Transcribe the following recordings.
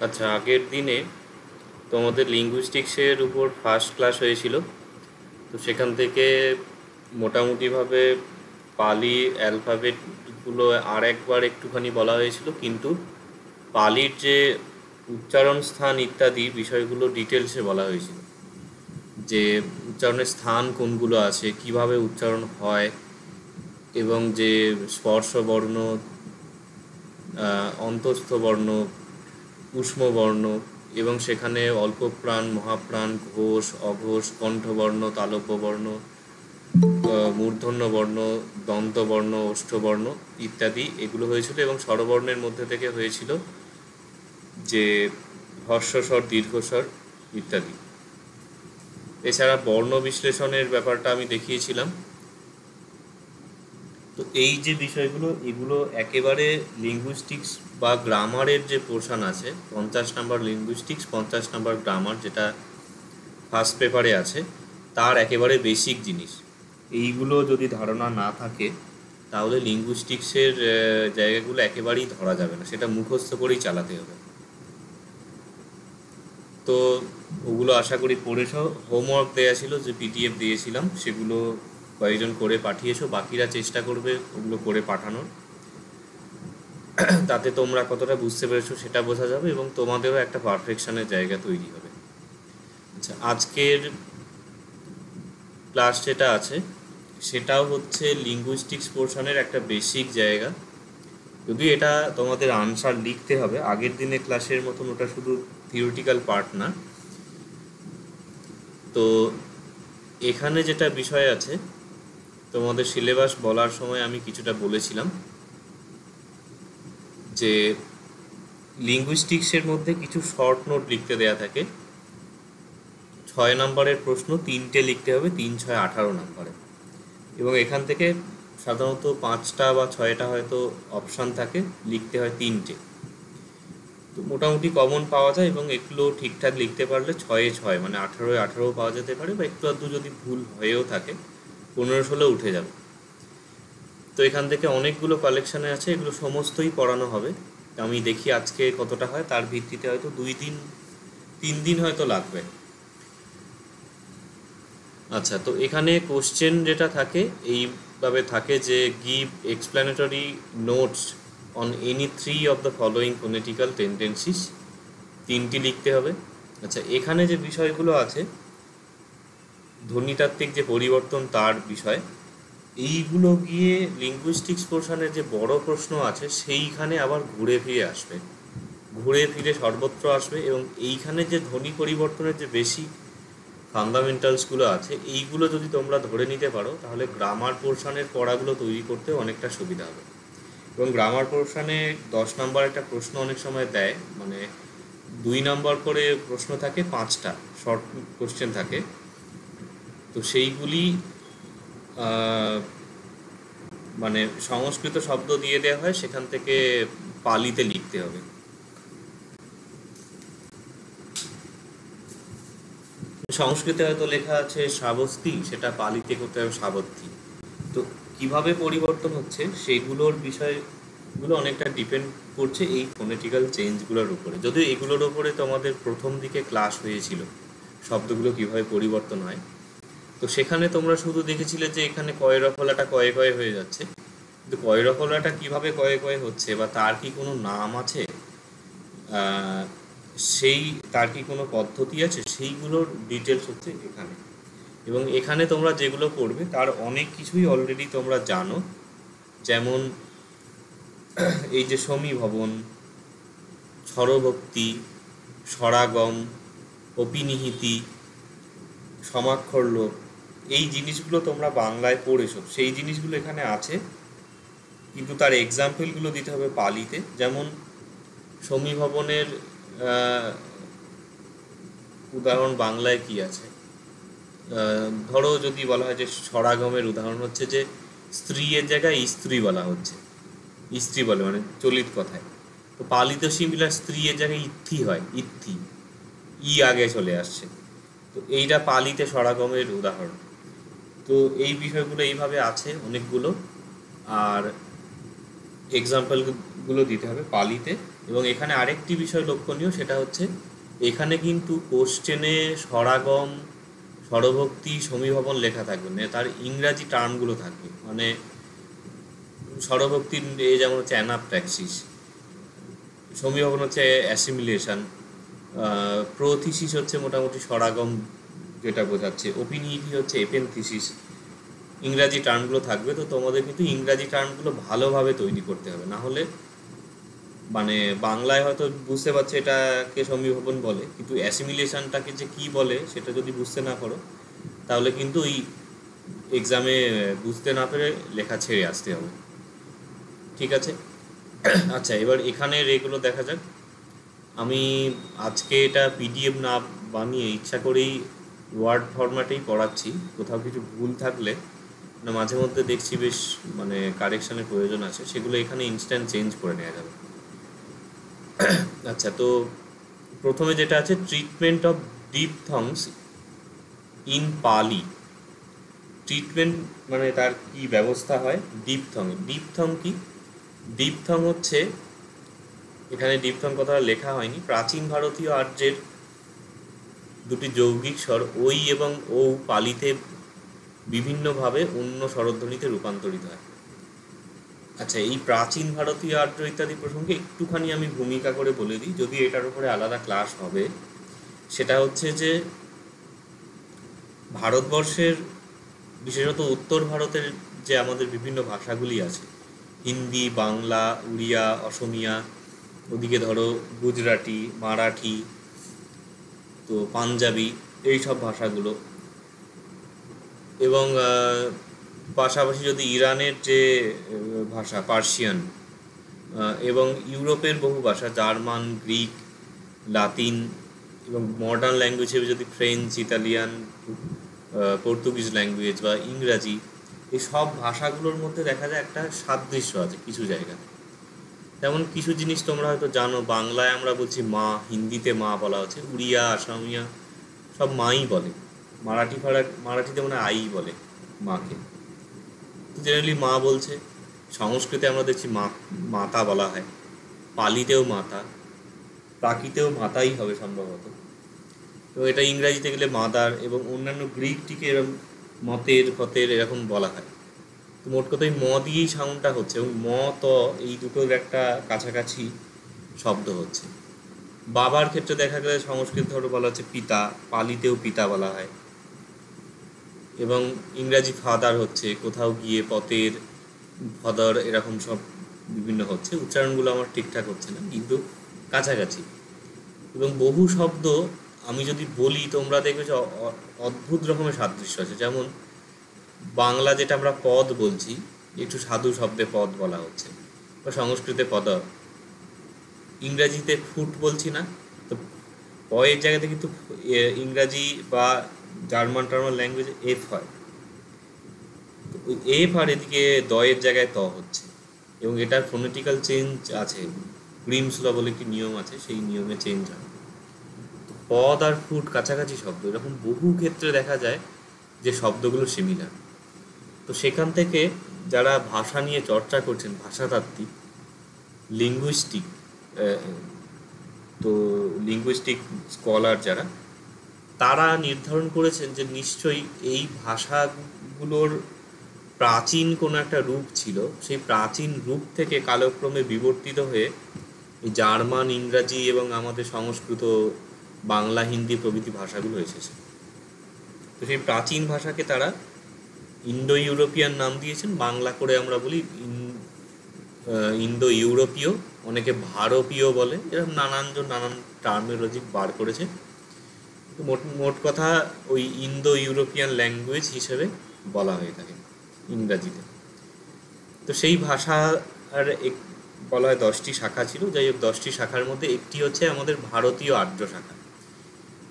আচ্ছা, আগের দিনে তোমাদের লিঙ্গুইস্টিক্সের উপর ফার্স্ট ক্লাস হয়েছিল। তো সেখান থেকে মোটামুটিভাবে পালি অ্যালফাবেটগুলো আর একবার একটুখানি বলা হয়েছিল, কিন্তু পালির যে উচ্চারণ স্থান ইত্যাদি বিষয়গুলো ডিটেলসে বলা হয়েছিল, যে উচ্চারণের স্থান কোনগুলো আছে, কিভাবে উচ্চারণ হয়, এবং যে স্পর্শ বর্ণ, অন্তঃস্থ বর্ণ, উষ্ম বর্ণ, এবং সেখানে অল্পপ্রাণ, মহাপ্রাণ, ঘোষ, অঘোষ, কণ্ঠবর্ণ, তালব্য বর্ণ, মূর্ধন্য বর্ণ, দন্তবর্ণ, ওষ্ঠবর্ণ ইত্যাদি এগুলো হয়েছিল। এবং স্বরবর্ণের মধ্যে থেকে হয়েছিল যে হর্ষস্বর, দীর্ঘস্বর ইত্যাদি। এছাড়া বর্ণ বিশ্লেষণের ব্যাপারটা আমি দেখিয়েছিলাম। তো এই যে বিষয়গুলো, এগুলো একেবারে লিঙ্গুইস্টিক্স বা গ্রামারের যে পোর্শন আছে, 50 নম্বর লিঙ্গুইস্টিক্স, 50 নম্বর গ্রামার, যেটা ফার্স্ট পেপারে আছে, তার একেবারে বেসিক জিনিস। এইগুলো যদি ধারণা না থাকে তাহলে লিঙ্গুইস্টিক্সের জায়গাগুলো একেবারেই ধরা যাবে না, সেটা মুখস্থ করেই চালাতে হবে। তো ওগুলো আশা করি পড়েছ। হোমওয়ার্ক দেওয়া ছিল, যে পিডিএফ দিয়েছিলাম, সেগুলো কয়েকজন করে পাঠিয়েছো, বাকিরা চেষ্টা করবে ওগুলো করে পাঠানোর। তাতে তোমরা কতটা বুঝতে পেরেছো সেটা বোঝা যাবে, এবং তোমাদেরও একটা পারফেকশনের জায়গা তৈরি হবে। আচ্ছা, আজকের ক্লাস যেটা আছে সেটাও হচ্ছে লিঙ্গুইস্টিক্স পোর্শনের একটা বেসিক জায়গা। যদিও এটা তোমাদের আনসার লিখতে হবে, আগের দিনে ক্লাসের মতন ওটা শুধু থিওরিটিক্যাল পার্ট না। তো এখানে যেটা বিষয় আছে, তোমাদের সিলেবাস বলার সময় আমি কিছুটা বলেছিলাম যে লিঙ্গুইস্টিক্সের মধ্যে কিছু শর্ট নোট লিখতে দেয়া থাকে। 6 নম্বরের প্রশ্ন 3টে লিখতে হবে, 3, 6, 18 নম্বরে। এবং এখান থেকে সাধারণত 5টা বা 6টা হয়তো অপশান থাকে, লিখতে হয় 3টে। তো মোটামুটি কমন পাওয়া যায়, এবং এগুলো ঠিকঠাক লিখতে পারলে 6-এ 6, মানে 18-এ 18 পাওয়া যেতে পারে, বা একটু আধটু যদি ভুল হয়েও থাকে 15-16 উঠে যাবে। তো এখান থেকে অনেকগুলো কালেকশানে আছে, এগুলো সমস্তই পড়ানো হবে। আমি দেখি আজকে কতটা হয়, তার ভিত্তিতে হয়তো 2 দিন 3 দিন হয়তো লাগবে। আচ্ছা, তো এখানে কোশ্চেন যেটা থাকে এইভাবে থাকে যে give explanatory notes on any 3 of the following phonetical tendencies, 3টি লিখতে হবে। আচ্ছা, এখানে যে বিষয়গুলো আছে ধ্বনিতাত্ত্বিক যে পরিবর্তন তার বিষয়, এইগুলো গিয়ে লিঙ্গুইস্টিক্স পোর্শনের যে বড় প্রশ্ন আছে সেইখানে আবার ঘুরে ফিরে আসবে, ঘুরে ফিরে সর্বত্র আসবে। এবং এইখানে যে ধ্বনি পরিবর্তনের যে বেসিক ফান্ডামেন্টালসগুলো আছে, এইগুলো যদি তোমরা ধরে নিতে পারো তাহলে গ্রামার পোর্শনের পড়াগুলো তৈরি করতে অনেকটা সুবিধা হবে। এবং গ্রামার পোর্শনে 10 নম্বর একটা প্রশ্ন অনেক সময় দেয়, মানে 2 নম্বর করে প্রশ্ন থাকে, 5টা শর্ট কোশ্চেন থাকে। তো সেইগুলি মানে সংস্কৃত শব্দ দিয়ে দেওয়া হয়, সেখান থেকে পালিতে লিখতে হবে। সংস্কৃতে হয়তো লেখা আছে শ্রাবস্তি, সেটা পালিতে করতে হবে সাবত্তি। তো কিভাবে পরিবর্তন হচ্ছে সেইগুলোর বিষয়গুলো অনেকটা ডিপেন্ড করছে এই ফোনেটিক্যাল চেঞ্জগুলোর উপরে। যদিও এগুলোর উপরে তোমাদের প্রথম দিকে ক্লাস হয়েছিল, শব্দগুলো কিভাবে পরিবর্তন হয়। তো সেখানে তোমরা শুধু দেখেছিলে যে এখানে কয়ে রফলাটা কয়ে কয়ে হয়ে যাচ্ছে, কিন্তু কয়ে রফলাটা কিভাবে কয়ে কয়ে হচ্ছে, বা তার কি কোনো নাম আছে, সেই তার কি কোনো পদ্ধতি আছে, সেইগুলোর ডিটেলস হচ্ছে এখানে। এবং এখানে তোমরা যেগুলো পড়বে তার অনেক কিছুই অলরেডি তোমরা জানো, যেমন এই যে সমীভবন, স্বরভক্তি, স্বরাগম, অপিনিহিতি, সমাক্ষর লোপ, এই জিনিসগুলো তোমরা বাংলায় পড়েছো, সেই জিনিসগুলো এখানে আছে, কিন্তু তার এক্সাম্পলগুলো দিতে হবে পালিতে। যেমন সমীভবনের উদাহরণ বাংলায় কি আছে, ধরো যদি বলা হয় যে স্বরাগমের উদাহরণ হচ্ছে যে স্ত্রী এর জায়গায় স্ত্রী বলা হচ্ছে, স্ত্রী বলে মানে চলিত কথায়। তো পালিত সিমিলার স্ত্রী এর জায়গায় ইত্থি হয়, ইত্থি, ই আগে চলে আসছে। তো এইটা পালিতে স্বরাগমের উদাহরণ। তো এই বিষয়গুলো এইভাবে আছে অনেকগুলো, আর এক্সাম্পলগুলো দিতে হবে পালিতে। এবং এখানে আরেকটি বিষয় লক্ষণীয়, সেটা হচ্ছে এখানে কিন্তু কোশ্চেনে স্বরাগম, স্বরভক্তি, সমীভবন লেখা থাকবে না, তার ইংরাজি টার্মগুলো থাকবে। মানে স্বরভক্তির যেমন হচ্ছে অ্যানাপ্ট্যাক্সিস, সমীভবন হচ্ছে অ্যাসিমিলেশন, প্রোথিসিস হচ্ছে মোটামুটি স্বরাগম যেটা বোঝাচ্ছে, ওপিনিটি হচ্ছে এপেনথিসিস, ইংরাজি টার্মগুলো থাকবে। তো তোমাদের কিন্তু ইংরাজি টার্মগুলো ভালোভাবে তৈরি করতে হবে, না হলে মানে বাংলায় হয়তো বুঝতে পারছে এটাকে সমীভবন বলে, কিন্তু অ্যাসিমিলেশনটাকে যে কী বলে সেটা যদি বুঝতে না পারো, তাহলে কিন্তু ওই এক্সামে বুঝতে না পেরে লেখা ছেড়ে আসতে হবে। ঠিক আছে। আচ্ছা, এবার এখানের এগুলো দেখা যাক। আমি আজকে এটা পিডিএফ না বানিয়ে ইচ্ছা করেই ওয়ার্ড ফরম্যাটেই পড়াচ্ছি। কোথাও কিছু ভুল থাকলে মানে মাঝে মধ্যে দেখছি বেশ মানে কারেকশানের প্রয়োজন আছে, সেগুলো এখানে ইনস্ট্যান্ট চেঞ্জ করে নেওয়া যাবে। আচ্ছা, তো প্রথমে যেটা আছে, ট্রিটমেন্ট অফ ডিপথংস ইন পালি। ট্রিটমেন্ট মানে তার কি ব্যবস্থা হয় ডিপথং। ডিপথং কি? ডিপথং হচ্ছে, এখানে ডিপথং কথাটা লেখা হয়নি, প্রাচীন ভারতীয় আর্যের দুটি যৌগিক স্বর ওই এবং ও পালিতে বিভিন্নভাবে অন্য স্বরধ্বনিতে রূপান্তরিত হয়। আচ্ছা, এই প্রাচীন ভারতীয় আর্য ইত্যাদি প্রসঙ্গে একটুখানি আমি ভূমিকা করে বলে দিই, যদি এটার উপরে আলাদা ক্লাস হবে। সেটা হচ্ছে যে ভারতবর্ষের বিশেষত উত্তর ভারতের যে আমাদের বিভিন্ন ভাষাগুলি আছে, হিন্দি, বাংলা, উড়িয়া, অসমিয়া, ওদিকে ধরো গুজরাটি, মারাঠি, তো পাঞ্জাবি, এই সব ভাষাগুলো, এবং পাশাপাশি যদি ইরানের যে ভাষা পার্সিয়ান, এবং ইউরোপের বহু ভাষা, জার্মান, গ্রিক, লাতিন, এবং মডার্ন ল্যাঙ্গুয়েজ হিসেবে যদি ফ্রেঞ্চ, ইতালিয়ান, পর্তুগিজ ল্যাঙ্গুয়েজ বা ইংরাজি, এই সব ভাষাগুলোর মধ্যে দেখা যায় একটা সাদৃশ্য আছে কিছু জায়গায়। যেমন কিছু জিনিস তোমরা হয়তো জানো, বাংলায় আমরা বলছি মা, হিন্দিতে মা বলা হচ্ছে, উড়িয়া, আসামিয়া সব মাই বলে, মারাঠিতে মানে আই বলে মাকে, তো জেনারেলি মা বলছে। সংস্কৃতে আমরা দেখছি মাতা বলা হয়, পালিতেও মাতা, প্রাকৃতেও মাতাই হবে সম্ভবত, তো এটা ইংরাজিতে গেলে মাদার, এবং অন্যান্য গ্রিকটিকে এরকম মতের ফতের এরকম বলা হয়। তো মোট কথাই ম দিয়েই সাউন্ডটা হচ্ছে, এবং ম ত এই দুটোর একটা কাছাকাছি শব্দ হচ্ছে। বাবার ক্ষেত্রে দেখা গেলে সংস্কৃত ধরো বলা হচ্ছে পিতা, পালিতেও পিতা বলা হয়, এবং ইংরাজি ফাদার হচ্ছে, কোথাও গিয়ে পতের, ফদার, এরকম সব বিভিন্ন হচ্ছে। উচ্চারণগুলো আমার ঠিকঠাক হচ্ছে না, কিন্তু কাছাকাছি। এবং বহু শব্দ আমি যদি বলি, তোমরা দেখবে যে অদ্ভুত রকমের সাদৃশ্য আছে। যেমন বাংলা যেটা আমরা পদ বলছি, একটু সাধু শব্দে পদ বলা হচ্ছে, বা সংস্কৃতে পদ, ইংরাজিতে ফুট বলছি না, তো পয়ের জায়গাতে কিন্তু ইংরাজি বা জার্মান টার্মান ল্যাঙ্গুয়েজে এফ হয়, তো ওই এফ আর এদিকে দয়ের জায়গায় ত হচ্ছে, এবং এটার ফোনেটিক্যাল চেঞ্জ আছে। গ্রিমস ল বলে একটি নিয়ম আছে, সেই নিয়মে চেঞ্জ হয়। তো পদ আর ফুট কাছাকাছি শব্দ, এরকম বহু ক্ষেত্রে দেখা যায় যে শব্দগুলো সিমিলার। তো সেখান থেকে যারা ভাষা নিয়ে চর্চা করছেন, ভাষাতাত্ত্বিক, লিঙ্গুইস্টিক, তো লিঙ্গুইস্টিক স্কলার যারা, তারা নির্ধারণ করেছেন যে নিশ্চয়ই এই ভাষাগুলোর প্রাচীন কোনো একটা রূপ ছিল, সেই প্রাচীন রূপ থেকে কালক্রমে বিবর্তিত হয়ে এই জার্মান, ইংরাজি এবং আমাদের সংস্কৃত, বাংলা, হিন্দি প্রভৃতি ভাষাগুলো এসেছে। তো সেই প্রাচীন ভাষাকে তারা ইন্দো ইউরোপিয়ান নাম দিয়েছেন, বাংলা করে আমরা বলি ইন্দো ইউরোপীয়, অনেকে ভারতীয় বলে, এরকম নানানজন নানান টার্মিনোলজি বার করেছে। মোট মোট কথা ওই ইন্দো ইউরোপিয়ান ল্যাঙ্গুয়েজ হিসেবে বলা হয়ে থাকে ইংরাজিতে। তো সেই ভাষার বলা হয় 10টি শাখা ছিল। যাই হোক, 10টি শাখার মধ্যে একটি হচ্ছে আমাদের ভারতীয় আর্য শাখা।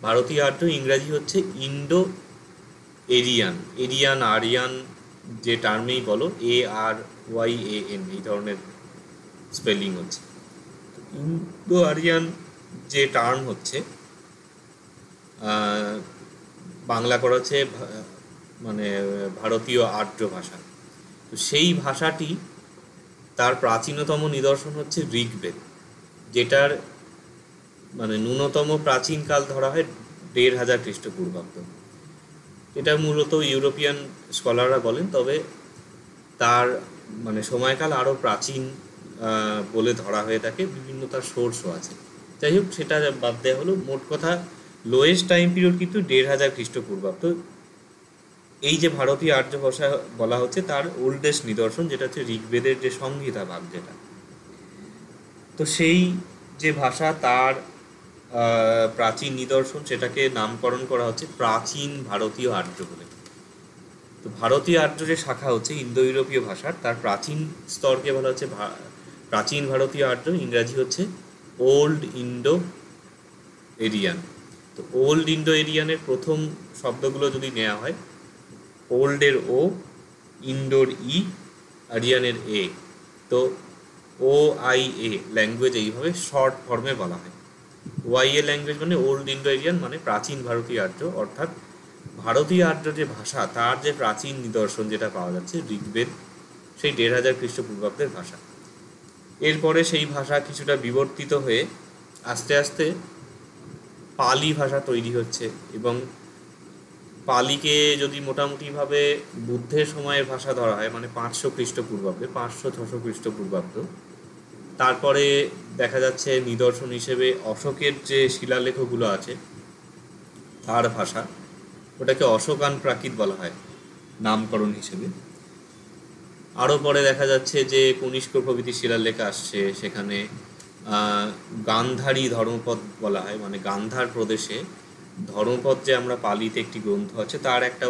ভারতীয় আর্য ইংরাজি হচ্ছে ইন্ডো এরিয়ান, আরিয়ান যে টার্মেই বলো, ARYAN এই ধরনের স্পেলিং হচ্ছে। ইন্দো আরিয়ান যে টার্ম হচ্ছে, বাংলা করা হচ্ছে মানে ভারতীয় আর্য ভাষা। তো সেই ভাষাটি, তার প্রাচীনতম নিদর্শন হচ্ছে ঋগ্বেদ। যেটার মানে ন্যূনতম প্রাচীনকাল ধরা হয় ১৫০০ খ্রিস্টপূর্বাব্দ। এটা মূলত ইউরোপিয়ান স্কলাররা বলেন, তবে তার মানে সময়কাল আরও প্রাচীন বলে ধরা হয়ে থাকে, বিভিন্ন তার সোর্সও আছে। যাই হোক, সেটা বাদ দেওয়া হলো। মোট কথা লোয়েস্ট টাইম পিরিয়ড কিন্তু ১৫০০ খ্রিস্টপূর্বাব্দ। এই যে ভারতীয় আর্য ভাষা বলা হচ্ছে তার ওল্ডেস্ট নিদর্শন, যেটা হচ্ছে ঋগ্বেদের যে সংহিতা ভাগ, যেটা তো সেই যে ভাষা তার প্রাচীন নিদর্শন, সেটাকে নামকরণ করা হচ্ছে প্রাচীন ভারতীয় আর্য বলে। তো ভারতীয় আর্য যে শাখা হচ্ছে ইন্দো ইউরোপীয় ভাষার, তার প্রাচীন স্তরকে বলা হচ্ছে প্রাচীন ভারতীয় আর্য, ইংরাজি হচ্ছে ওল্ড ইন্ডো এরিয়ান। তো ওল্ড ইন্ডো এরিয়ানের প্রথম শব্দগুলো যদি নেওয়া হয়, ওল্ডের ও, ইন্ডোর ই, আরিয়ানের এ, তো ও আই এ ল্যাঙ্গুয়েজ এইভাবে শর্ট ফর্মে বলা হয়। ওয়াইএ ল্যাঙ্গুয়েজ মানে ওল্ড ইন্ডো এরিয়ান, মানে প্রাচীন ভারতীয় আর্য, অর্থাৎ ভারতীয় আর্য যে ভাষা তার যে প্রাচীন নিদর্শন যেটা পাওয়া যাচ্ছে ঋগ্বেদ, সেই ১৫০০ খ্রিস্টপূর্বাব্দের ভাষা। এরপরে সেই ভাষা কিছুটা বিবর্তিত হয়ে আস্তে আস্তে পালি ভাষা তৈরি হচ্ছে, এবং পালিকে যদি মোটামুটিভাবে বুদ্ধের সময়ের ভাষা ধরা হয়, মানে ৫০০ খ্রিস্টপূর্বাব্দে, ৫০০-৬০০ খ্রিস্টপূর্বাব্দ। তারপরে দেখা যাচ্ছে নিদর্শন হিসেবে অশোকের যে শিলালেখগুলো আছে তার ভাষা, ওটাকে অশোকান প্রাকৃত বলা হয় নামকরণ হিসেবে। আরও পরে দেখা যাচ্ছে যে কনিষ্ক প্রভৃতি শিলালেখ আসছে, সেখানে গান্ধারী ধর্মপদ বলা হয়, মানে গান্ধার প্রদেশে ধর্মপদ যে আমরা পালিতে একটি গ্রন্থ আছে তার একটা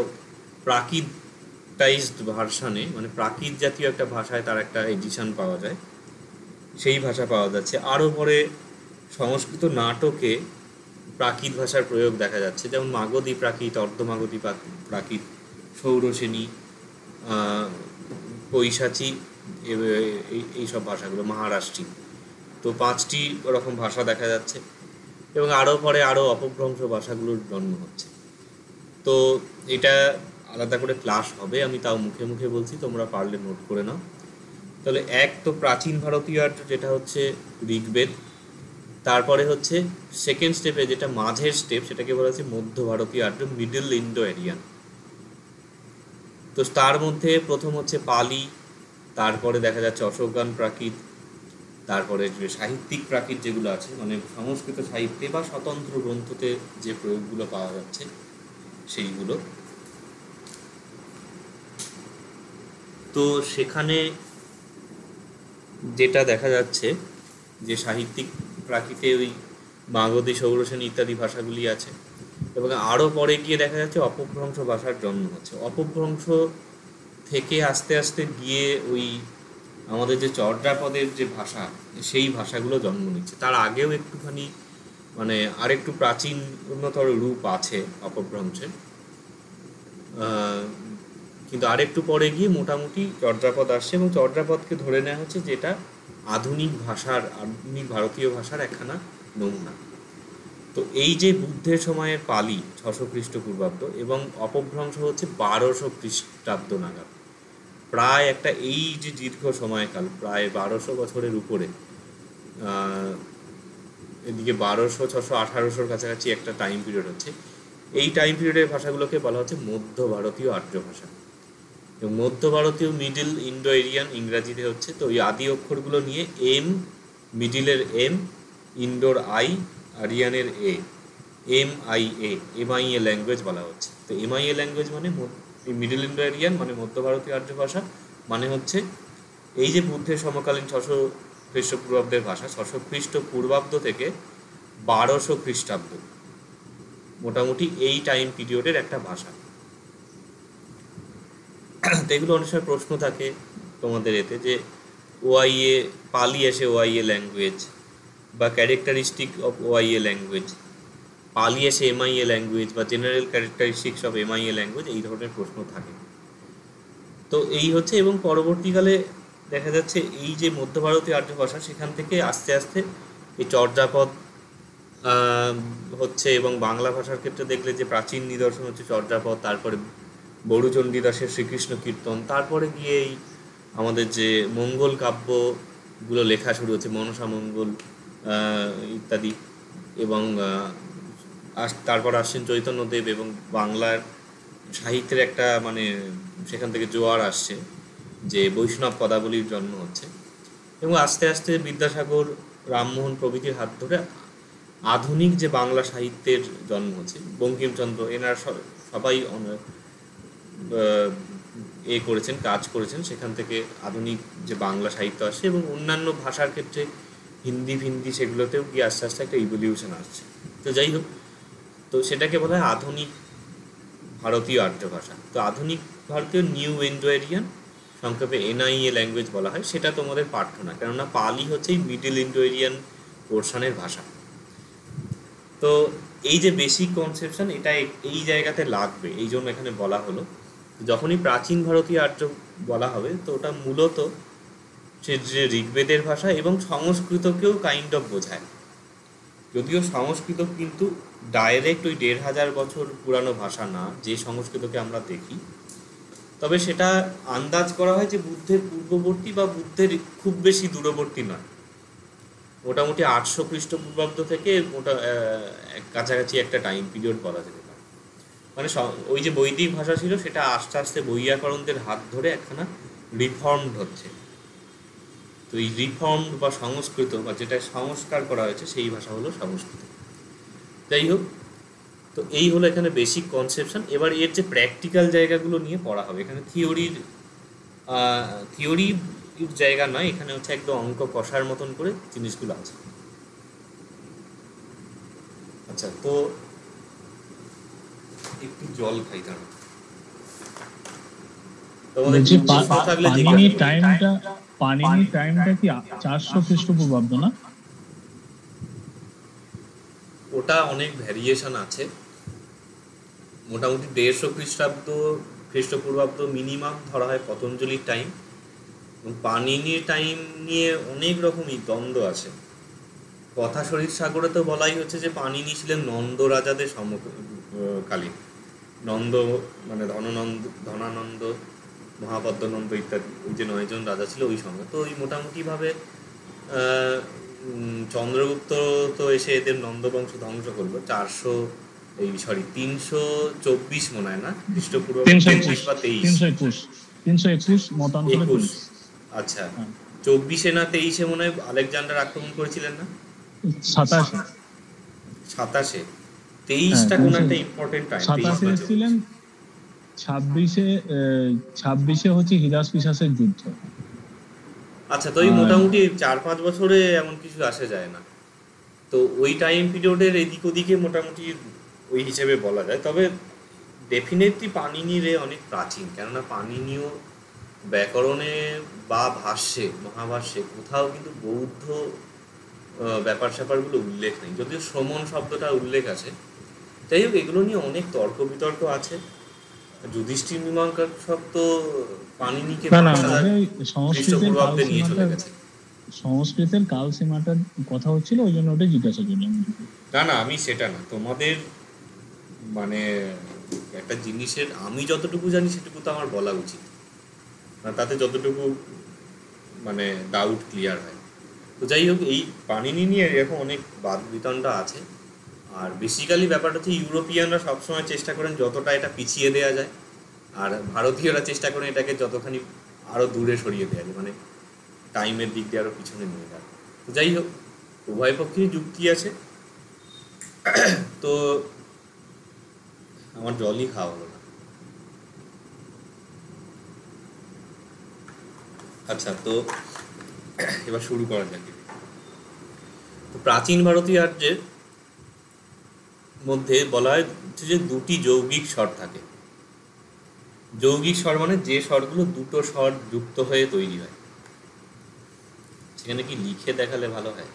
প্রাকৃতাইজড ভার্সানে, মানে প্রাকৃত জাতীয় একটা ভাষায় তার একটা এডিশন পাওয়া যায়, সেই ভাষা পাওয়া যাচ্ছে। আরও পরে সংস্কৃত নাটকে প্রাকৃত ভাষার প্রয়োগ দেখা যাচ্ছে, যেমন মাগধী প্রাকৃত, অর্ধমাগধী প্রাকৃত, সৌরসেনী, পৈশাচী, এইসব ভাষাগুলো, মহারাষ্ট্রী। তো ৫টি ওরকম ভাষা দেখা যাচ্ছে, এবং আরও পরে আরও অপভ্রংশ ভাষাগুলোর জন্ম হচ্ছে। তো এটা আলাদা করে ক্লাস হবে, আমি তাও মুখে মুখে বলছি, তোমরা পারলে নোট করে নাও। তাহলে এক তো প্রাচীন ভারতীয় আর্য, যেটা হচ্ছে ঋগ্বেদ। তারপরে হচ্ছে সেকেন্ড স্টেপে যেটা মাঝের স্টেপ, সেটাকে বলা হচ্ছে মধ্য ভারতীয় আর্য, মিডল ইন্ডো এরিয়ান। তো তার মধ্যে প্রথম হচ্ছে পালি, তারপরে দেখা যাচ্ছে অশোকান প্রাকৃত, তারপরে যে সাহিত্যিক প্রাকৃত যেগুলো আছে, মানে সংস্কৃত সাহিত্যে বা স্বতন্ত্র গ্রন্থতে যে প্রয়োগগুলো পাওয়া যাচ্ছে সেইগুলো। তো সেখানে যেটা দেখা যাচ্ছে যে সাহিত্যিক প্রাকৃতে ওই মাগধী, সৌরসেনী ইত্যাদি ভাষাগুলি আছে, এবং আরও পরে গিয়ে দেখা যাচ্ছে অপভ্রংশ ভাষার জন্ম হচ্ছে। অপভ্রংশ থেকে আস্তে আস্তে গিয়ে ওই আমাদের যে চর্যাপদের যে ভাষা, সেই ভাষাগুলো জন্ম নিচ্ছে। তার আগেও একটুখানি মানে আরেকটু প্রাচীন উন্নতর রূপ আছে অপভ্রংশের, কিন্তু আরেকটু পরে গিয়ে মোটামুটি চর্যাপদ আসছে, এবং চর্যাপদকে ধরে নেওয়া হচ্ছে যেটা আধুনিক ভাষার, আধুনিক ভারতীয় ভাষার একখানা নমুনা। তো এই যে বুদ্ধের সময়ের পালি ৬০০ খ্রিস্টপূর্বাব্দ, এবং অপভ্রংশ হচ্ছে ১২০০ খ্রিস্টাব্দ নাগাদ, প্রায় একটা এই যে দীর্ঘ সময়কাল, প্রায় ১২০০ বছরের উপরে, এদিকে ১২০০, ৬০০, ১৮০০-র কাছাকাছি একটা টাইম পিরিয়ড হচ্ছে। এই টাইম পিরিয়ডের ভাষাগুলোকে বলা হচ্ছে মধ্য ভারতীয় আর্য ভাষা, এবং মধ্য ভারতীয় মিডল ইন্ডো এরিয়ান ইংরাজিতে হচ্ছে। তো ওই আদি অক্ষরগুলো নিয়ে এম, মিডিলের এম, ইন্ডোর আই, আরিয়ানের এ, এমআইএ ল্যাঙ্গুয়েজ বলা হচ্ছে। তো এমআইএ ল্যাঙ্গুয়েজ মানে মিডল ইন্ডো এরিয়ান, মানে মধ্য ভারতীয় আর্য ভাষা, মানে হচ্ছে এই যে বুদ্ধের সমকালীন ৬০০ খ্রিস্টপূর্বাব্দের ভাষা, ৬০০ খ্রিস্টপূর্বাব্দ থেকে ১২০০ খ্রিস্টাব্দ, মোটামুটি এই টাইম পিরিয়ডের একটা ভাষা। তো এগুলো অনেক সময় প্রশ্ন থাকে তোমাদের এতে, যে ওআইএ পালি এসে ওআইএ ল্যাঙ্গুয়েজ, বা ক্যারেক্টারিস্টিক অফ ওআইএ ল্যাঙ্গুয়েজ, পালি এসে এমআইএ ল্যাঙ্গুয়েজ, বা general characteristics of MIA language, এই ধরনের প্রশ্ন থাকে। তো এই হচ্ছে, এবং পরবর্তীকালে দেখা যাচ্ছে এই যে মধ্য ভারতীয় আর্য ভাষা, সেখান থেকে আস্তে আস্তে এই চর্যাপদ হচ্ছে, এবং বাংলা ভাষার ক্ষেত্রে দেখলে যে প্রাচীন নিদর্শন হচ্ছে চর্যাপদ, তারপরে বড়ুচণ্ডীদাসের শ্রীকৃষ্ণ কীর্তন, তারপরে গিয়ে এই আমাদের যে মঙ্গল কাব্যগুলো লেখা শুরু হচ্ছে, মনসা মঙ্গল, ইত্যাদি, এবং তারপর আসছেন চৈতন্যদেব, এবং বাংলার সাহিত্যের একটা মানে সেখান থেকে জোয়ার আসছে, যে বৈষ্ণব পদাবলীর জন্ম হচ্ছে, এবং আস্তে আস্তে বিদ্যাসাগর, রামমোহন প্রভৃতির হাত ধরে আধুনিক যে বাংলা সাহিত্যের জন্ম হচ্ছে, বঙ্কিমচন্দ্র এনারা সবাই আহ, করেছেন, কাজ করেছেন, সেখান থেকে আধুনিক যে বাংলা সাহিত্য আসছে, এবং অন্যান্য ভাষার ক্ষেত্রে হিন্দি ফিন্দি সেগুলোতেও কি আস্তে আস্তে একটা ইভলিউশন আসছে। তো যাই হোক, তো সেটাকে বলা হয় আধুনিক ভারতীয় আর্য ভাষা। তো আধুনিক ভারতীয় নিউ ইন্ডোয়েরিয়ান, সংক্ষেপে এনআইএ ল্যাঙ্গুয়েজ বলা হয়, সেটা তোমাদের পাঠ্য না, কেননা পালি হচ্ছে মিডল ইন্ডোয়েরিয়ান পোর্শনের ভাষা। তো এই যে বেসিক কনসেপশন, এটা এই জায়গাতে লাগবে, এই জন্য এখানে বলা হলো। যখনই প্রাচীন ভারতীয় আর্য বলা হবে, তো ওটা মূলত সে যে ঋগ্বেদের ভাষা এবং সংস্কৃতকেও কাইন্ড অফ বোঝায়। যদিও সংস্কৃত কিন্তু ডাইরেক্ট ওই ১,৫০০ বছর পুরানো ভাষা না, যে সংস্কৃতকে আমরা দেখি, তবে সেটা আন্দাজ করা হয় যে বুদ্ধের পূর্ববর্তী বা বুদ্ধের খুব বেশি দূরবর্তী নয়, মোটামুটি ৮০০ খ্রিস্টপূর্বাব্দ থেকে কাছাকাছি একটা টাইম পিরিয়ড বলা যেতে পারে। মানে ওই যে বৈদিক ভাষা ছিল, সেটা আস্তে আস্তে বৈয়াকরণদের হাত ধরে একখানা রিফর্মড হচ্ছে। তো এই রিফর্মড বা সংস্কৃত, বা যেটা সংস্কার করা হয়েছে, সেই ভাষা হলো সংস্কৃত। যাই হোক, তো এই হলো এখানে বেসিক কনসেপশন। এবার এর যে প্র্যাকটিক্যাল জায়গাগুলো নিয়ে পড়া হবে, এখানে থিওরির জায়গা নয়, এখানে হচ্ছে একদম অঙ্ক কষার মতন করে জিনিসগুলো আছে। আচ্ছা, তো একটু জল খাই, কারণ তোমাদের বলছি প্রশ্ন থাকলে জিজ্ঞাসা পানিনি টাইমটা কি 400 খ্রিস্টপূর্বাব্দ না? ওটা অনেক ভ্যারিয়েশন আছে। মোটামুটি ১৫০ খ্রিস্টপূর্বাব্দ মিনিমাম ধরা হয় পতঞ্জলির টাইম, এবং পানিনির টাইম নিয়ে অনেক রকমই দ্বন্দ্ব আছে। কথা শরীর সাগরে তো বলাই হচ্ছে যে পানিনি ছিলেন নন্দ রাজাদের সমকালীন। নন্দ মানে ধনানন্দ, মহাপদ্মনন্দ ইত্যাদি, ওই যে ৯ জন রাজা ছিল ওই সময়। তো ওই মোটামুটিভাবে চন্দ্রগুপ্ত তো এসে এদের নন্দবংশ ধ্বংস করলো ৩২৪ মনে হয় না, খ্রিস্টপূর্ব ২৩ বা ৩২ মতান্তরে ২১। আচ্ছা, ২৪-এ না ২৩-এ মনে হয় আলেকজান্ডার আক্রমণ করেছিলেন না? ২৭-এ ২৩টা কোন একটা ইম্পর্টেন্ট টাইম। ২৭-এ ছিলেন, ২৬-এ হচ্ছে হিরাস পিশাসের যুদ্ধ। আচ্ছা, তো এই মোটামুটি ৪-৫ বছরে এমন কিছু আসে যায় না। তো ওই টাইম পিরিয়ডের এদিক ওদিকে মোটামুটি ওই হিসেবে বলা যায়। তবে ডেফিনেটলি পাণিনির অনেক প্রাচীন, কেননা পাণিনিও ব্যাকরণে বা ভাষ্যে, মহাভাষ্যে কোথাও কিন্তু বৌদ্ধ ব্যাপার স্যাপারগুলো উল্লেখ নেই, যদিও শ্রমণ শব্দটা উল্লেখ আছে। যাই হোক, এগুলো নিয়ে অনেক তর্ক বিতর্ক আছে। যুধিষ্ঠির মীমাংসক তো পাণিনিকে খ্রিস্টপূর্বাব্দে নিয়ে চলে গেছে। সংস্কৃতের কাল সীমাটার কথা হচ্ছিল, ওই জন্য ওটা জিজ্ঞাসা করলাম। না, আমি সেটা না, তোমাদের মানে একটা জিনিসের আমি যতটুকু জানি সেটুকু তো আমার বলা উচিত, তাতে যতটুকু মানে ডাউট ক্লিয়ার হয়। তো যাই হোক, এই পাণিনি নিয়ে এরকম অনেক বাদ বিতণ্ডা আছে। আর বেসিক্যালি ব্যাপারটা হচ্ছে ইউরোপিয়ানরা সবসময় চেষ্টা করেন যতটা এটা পিছিয়ে দেওয়া যায়, আর ভারতীয়রা চেষ্টা করেন এটাকে যতখানি আরও দূরে সরিয়ে দেওয়া যায়, মানে টাইমের দিক দিয়ে আরও পিছনে নিয়ে যাওয়া। তো যাই হোক, উভয় পক্ষেরই যুক্তি আছে। তো আমার জলই খাওয়া হলো না। আচ্ছা, তো এবার শুরু করা যাক। তো প্রাচীন ভারতীয় আর্যের মধ্যে বলা হয় যে দুটি যৌগিক স্বর থাকে। যৌগিক স্বর মানে যে স্বরগুলো দুটো স্বর যুক্ত হয়ে তৈরি হয়। সেখানে কি লিখে দেখালে ভালো হয়,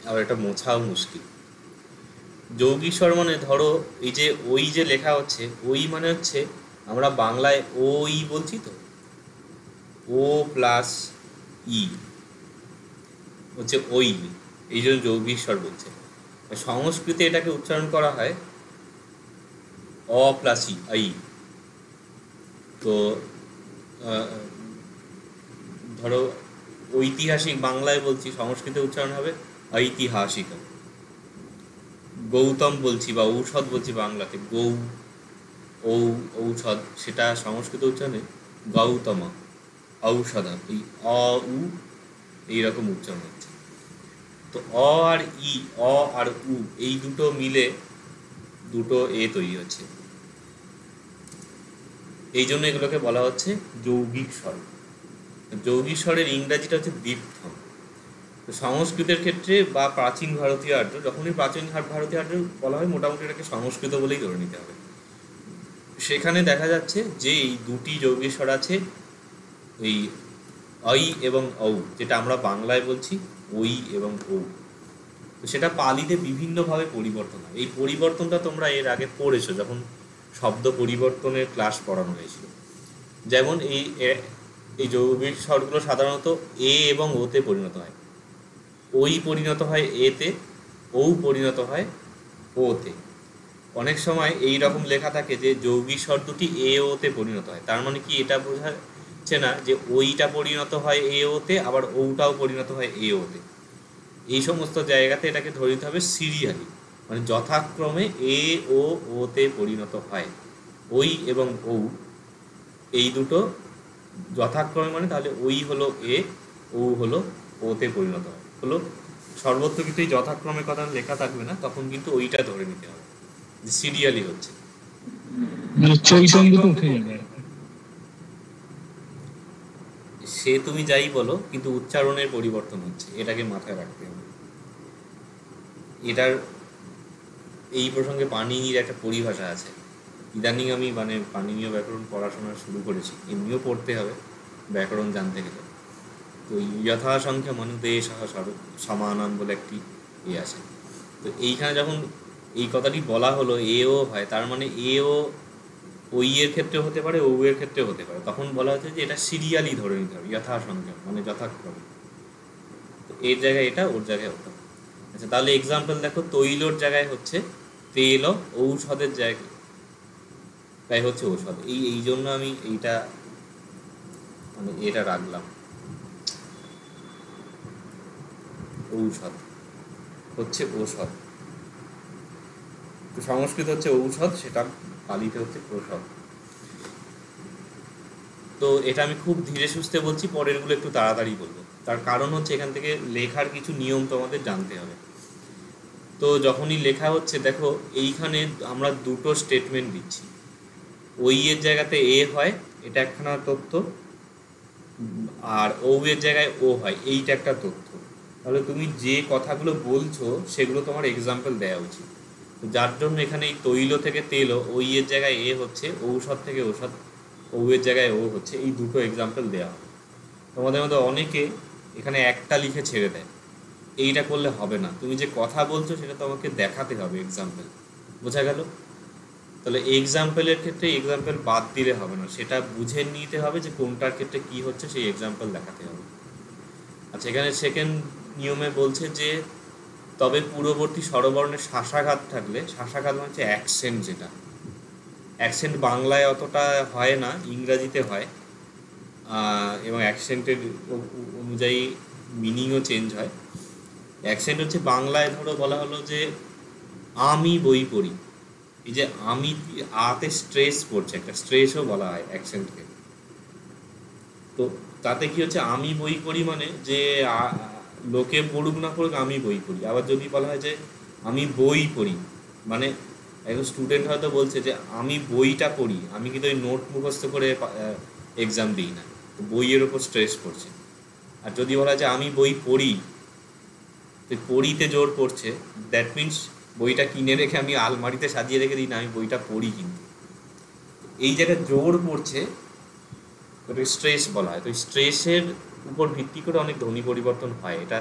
আবার এটা মোছাও মুশকিল। যৌগিক স্বর মানে ধরো এই যে ওই যে লেখা হচ্ছে, ওই মানে হচ্ছে আমরা বাংলায় ওই বলছি, তো ও প্লাস ই হচ্ছে ওই, এই জন্য যৌগিক স্বর বলছে। সংস্কৃতে এটাকে উচ্চারণ করা হয় অ প্লাস ই, আই। তো ধরো ঐতিহাসিক বাংলায় বলছি, সংস্কৃতে উচ্চারণ হবে ঐতিহাসিক। গৌতম বলছি বা ঔষধ বলছি বাংলাতে, ঔষধ, সেটা সংস্কৃত উচ্চারণে গৌতম ঔষধ। এই উ এইরকম উচ্চারণ হচ্ছে। তো আর ই, আর উ, এই দুটো মিলে দুটো তৈরি হচ্ছে। এই জন্য এগুলোকে বলা হচ্ছে যৌগিক স্বর। যৌগিক স্বরের ইংরাজিটা হচ্ছে দীপথম। তো সংস্কৃতের ক্ষেত্রে বা প্রাচীন ভারতীয় আর্য, যখনই প্রাচীন ভারতীয় আর্য বলা হয় মোটামুটি এটাকে সংস্কৃত বলেই ধরে নিতে হবে। সেখানে দেখা যাচ্ছে যে এই দুটি যৌগিক স্বর আছে, ওই ঐ এবং ঔ, যেটা আমরা বাংলায় বলছি ওই এবং ও। তো সেটা পালিতে বিভিন্নভাবে পরিবর্তন হয়। এই পরিবর্তনটা তোমরা এর আগে পড়েছো যখন শব্দ পরিবর্তনের ক্লাস পড়ানো হয়েছিল। যেমন এই যৌগিক স্বরগুলো সাধারণত এ এবং ওতে পরিণত হয়, ওই পরিণত হয় এতে, ও পরিণত হয় ওতে। অনেক সময় এই রকম লেখা থাকে যে যৌগিক স্বর দুটি এ ওতে পরিণত হয়। তার মানে কি এটা বোঝাচ্ছে না যে ওইটা পরিণত হয় এ ওতে আবার ওটাও পরিণত হয় এ ওতে। এই সমস্ত জায়গাতে এটাকে ধরে নিতে হবে সিরিয়ালি, মানে যথাক্রমে এ ও ওতে পরিণত হয়। ওই এবং ও এই দুটো যথাক্রমে, মানে তাহলে ওই হলো এ, ও হলো ওতে পরিণত হয়। হলো সর্বত্র কিন্তু এই যথাক্রমে কথা লেখা থাকবে না, তখন কিন্তু ওইটা ধরে নিতে হবে যে সিরিয়ালি হচ্ছে। সে তুমি যাই বলো, কিন্তু উচ্চারণের পরিবর্তন হচ্ছে, এটাকে মাথায় রাখতে হবে। এটার এই প্রসঙ্গে পাণিনির একটা পরিভাষা আছে। ইদানিং আমি মানে পাণিনীয় ব্যাকরণ পড়াশোনা শুরু করেছি, এমনিও পড়তে হবে ব্যাকরণ জানতে গেলে। তো যথাসংখ্যা মনুদেশ সমানান বলে একটি আছে। তো এইখানে যখন এই কথাটি বলা হলো এ ও হয়, তার মানে এ ও ওই এর ক্ষেত্রে হতে পারে, ও এর ক্ষেত্রে হতে পারে। তখন বলা হচ্ছে যে এটা সিরিয়ালি ধরে নিতে হবে, যথাসংখ্যা মানে যথাক্রমে। তো এর জায়গায় এটা, ওর জায়গায় ওটা। আচ্ছা, তাহলে এক্সাম্পল দেখো, তৈলর জায়গায় হচ্ছে তেল, ঔষধের জায়গায় তাই হচ্ছে ঔষধ। এই জন্য আমি এইটা মানে এটা রাখলাম, ঔষধ হচ্ছে ঔষধ। তো সংস্কৃত হচ্ছে ঔষধ, সেটা পালিতে হচ্ছে প্রসব। তো এটা আমি খুব ধীরে সুস্থে বলছি, পরেরগুলো একটু তাড়াতাড়ি বলবো। তার কারণ হচ্ছে এখান থেকে লেখার কিছু নিয়ম তোমাদের জানতে হবে। তো যখনই লেখা হচ্ছে দেখো, এইখানে আমরা দুটো স্টেটমেন্ট দিচ্ছি। ওই এর জায়গাতে এ হয়, এটা একখানা তথ্য, আর ও এর জায়গায় ও হয়, এইটা একটা তথ্য। তাহলে তুমি যে কথাগুলো বলছো সেগুলো তোমার এক্সাম্পল দেওয়া উচিত। তো যার জন্য এখানে এই তৈল থেকে তেল, ওই এর জায়গায় এ হচ্ছে, ঔষধ থেকে ঔষধ, ও এর জায়গায় ও হচ্ছে, এই দুটো এক্সাম্পল দেওয়া হবে। তোমাদের মধ্যে অনেকে এখানে একটা লিখে ছেড়ে দেয়, এইটা করলে হবে না। তুমি যে কথা বলছো সেটা তোমাকে দেখাতে হবে এক্সাম্পল। বোঝা গেল? তাহলে এক্সাম্পলের ক্ষেত্রে এক্সাম্পল বাদ দিলে হবে না, সেটা বুঝে নিতে হবে যে কোনটার ক্ষেত্রে কি হচ্ছে, সেই এক্সাম্পল দেখাতে হবে। আচ্ছা, এখানে সেকেন্ড নিয়মে বলছে যে তবে পূর্ববর্তী স্বরবর্ণের শাসাঘাত থাকলে, শাসাঘাত মানে হচ্ছে অ্যাকসেন্ট, যেটা অ্যাকসেন্ট বাংলায় অতটা হয় না, ইংরাজিতে হয়, এবং অ্যাকসেন্টের অনুযায়ী মিনিংও চেঞ্জ হয়। অ্যাকসেন্ট হচ্ছে বাংলায় ধরো বলা হলো যে আমি বই পড়ি, এই যে আমি আতে স্ট্রেস পড়ছে, একটা স্ট্রেসও বলা হয় অ্যাকসেন্টকে। তো তাতে কি হচ্ছে, আমি বই পড়ি মানে যে লোকে পড়ুক না পড়ুক আমি বই পড়ি। আবার যদি বলা হয় যে আমি বই পড়ি, মানে একজন স্টুডেন্ট হয়তো বলছে যে আমি বইটা পড়ি, আমি কিন্তু ওই নোট মুখস্থ করে এক্সাম দিই না, তো বইয়ের ওপর স্ট্রেস পড়ছে। আর যদি বলা হয় যে আমি বই পড়ি, তো পড়িতে জোর পড়ছে, দ্যাট মিনস বইটা কিনে রেখে আমি আলমারিতে সাজিয়ে রেখে দিই না, আমি বইটা পড়ি। কিন্তু এই জায়গায় জোর পড়ছে, ওটা স্ট্রেস বলা হয়। তো স্ট্রেসের উপর ভিত্তি করে অনেক ধ্বনি পরিবর্তন হয়। এটা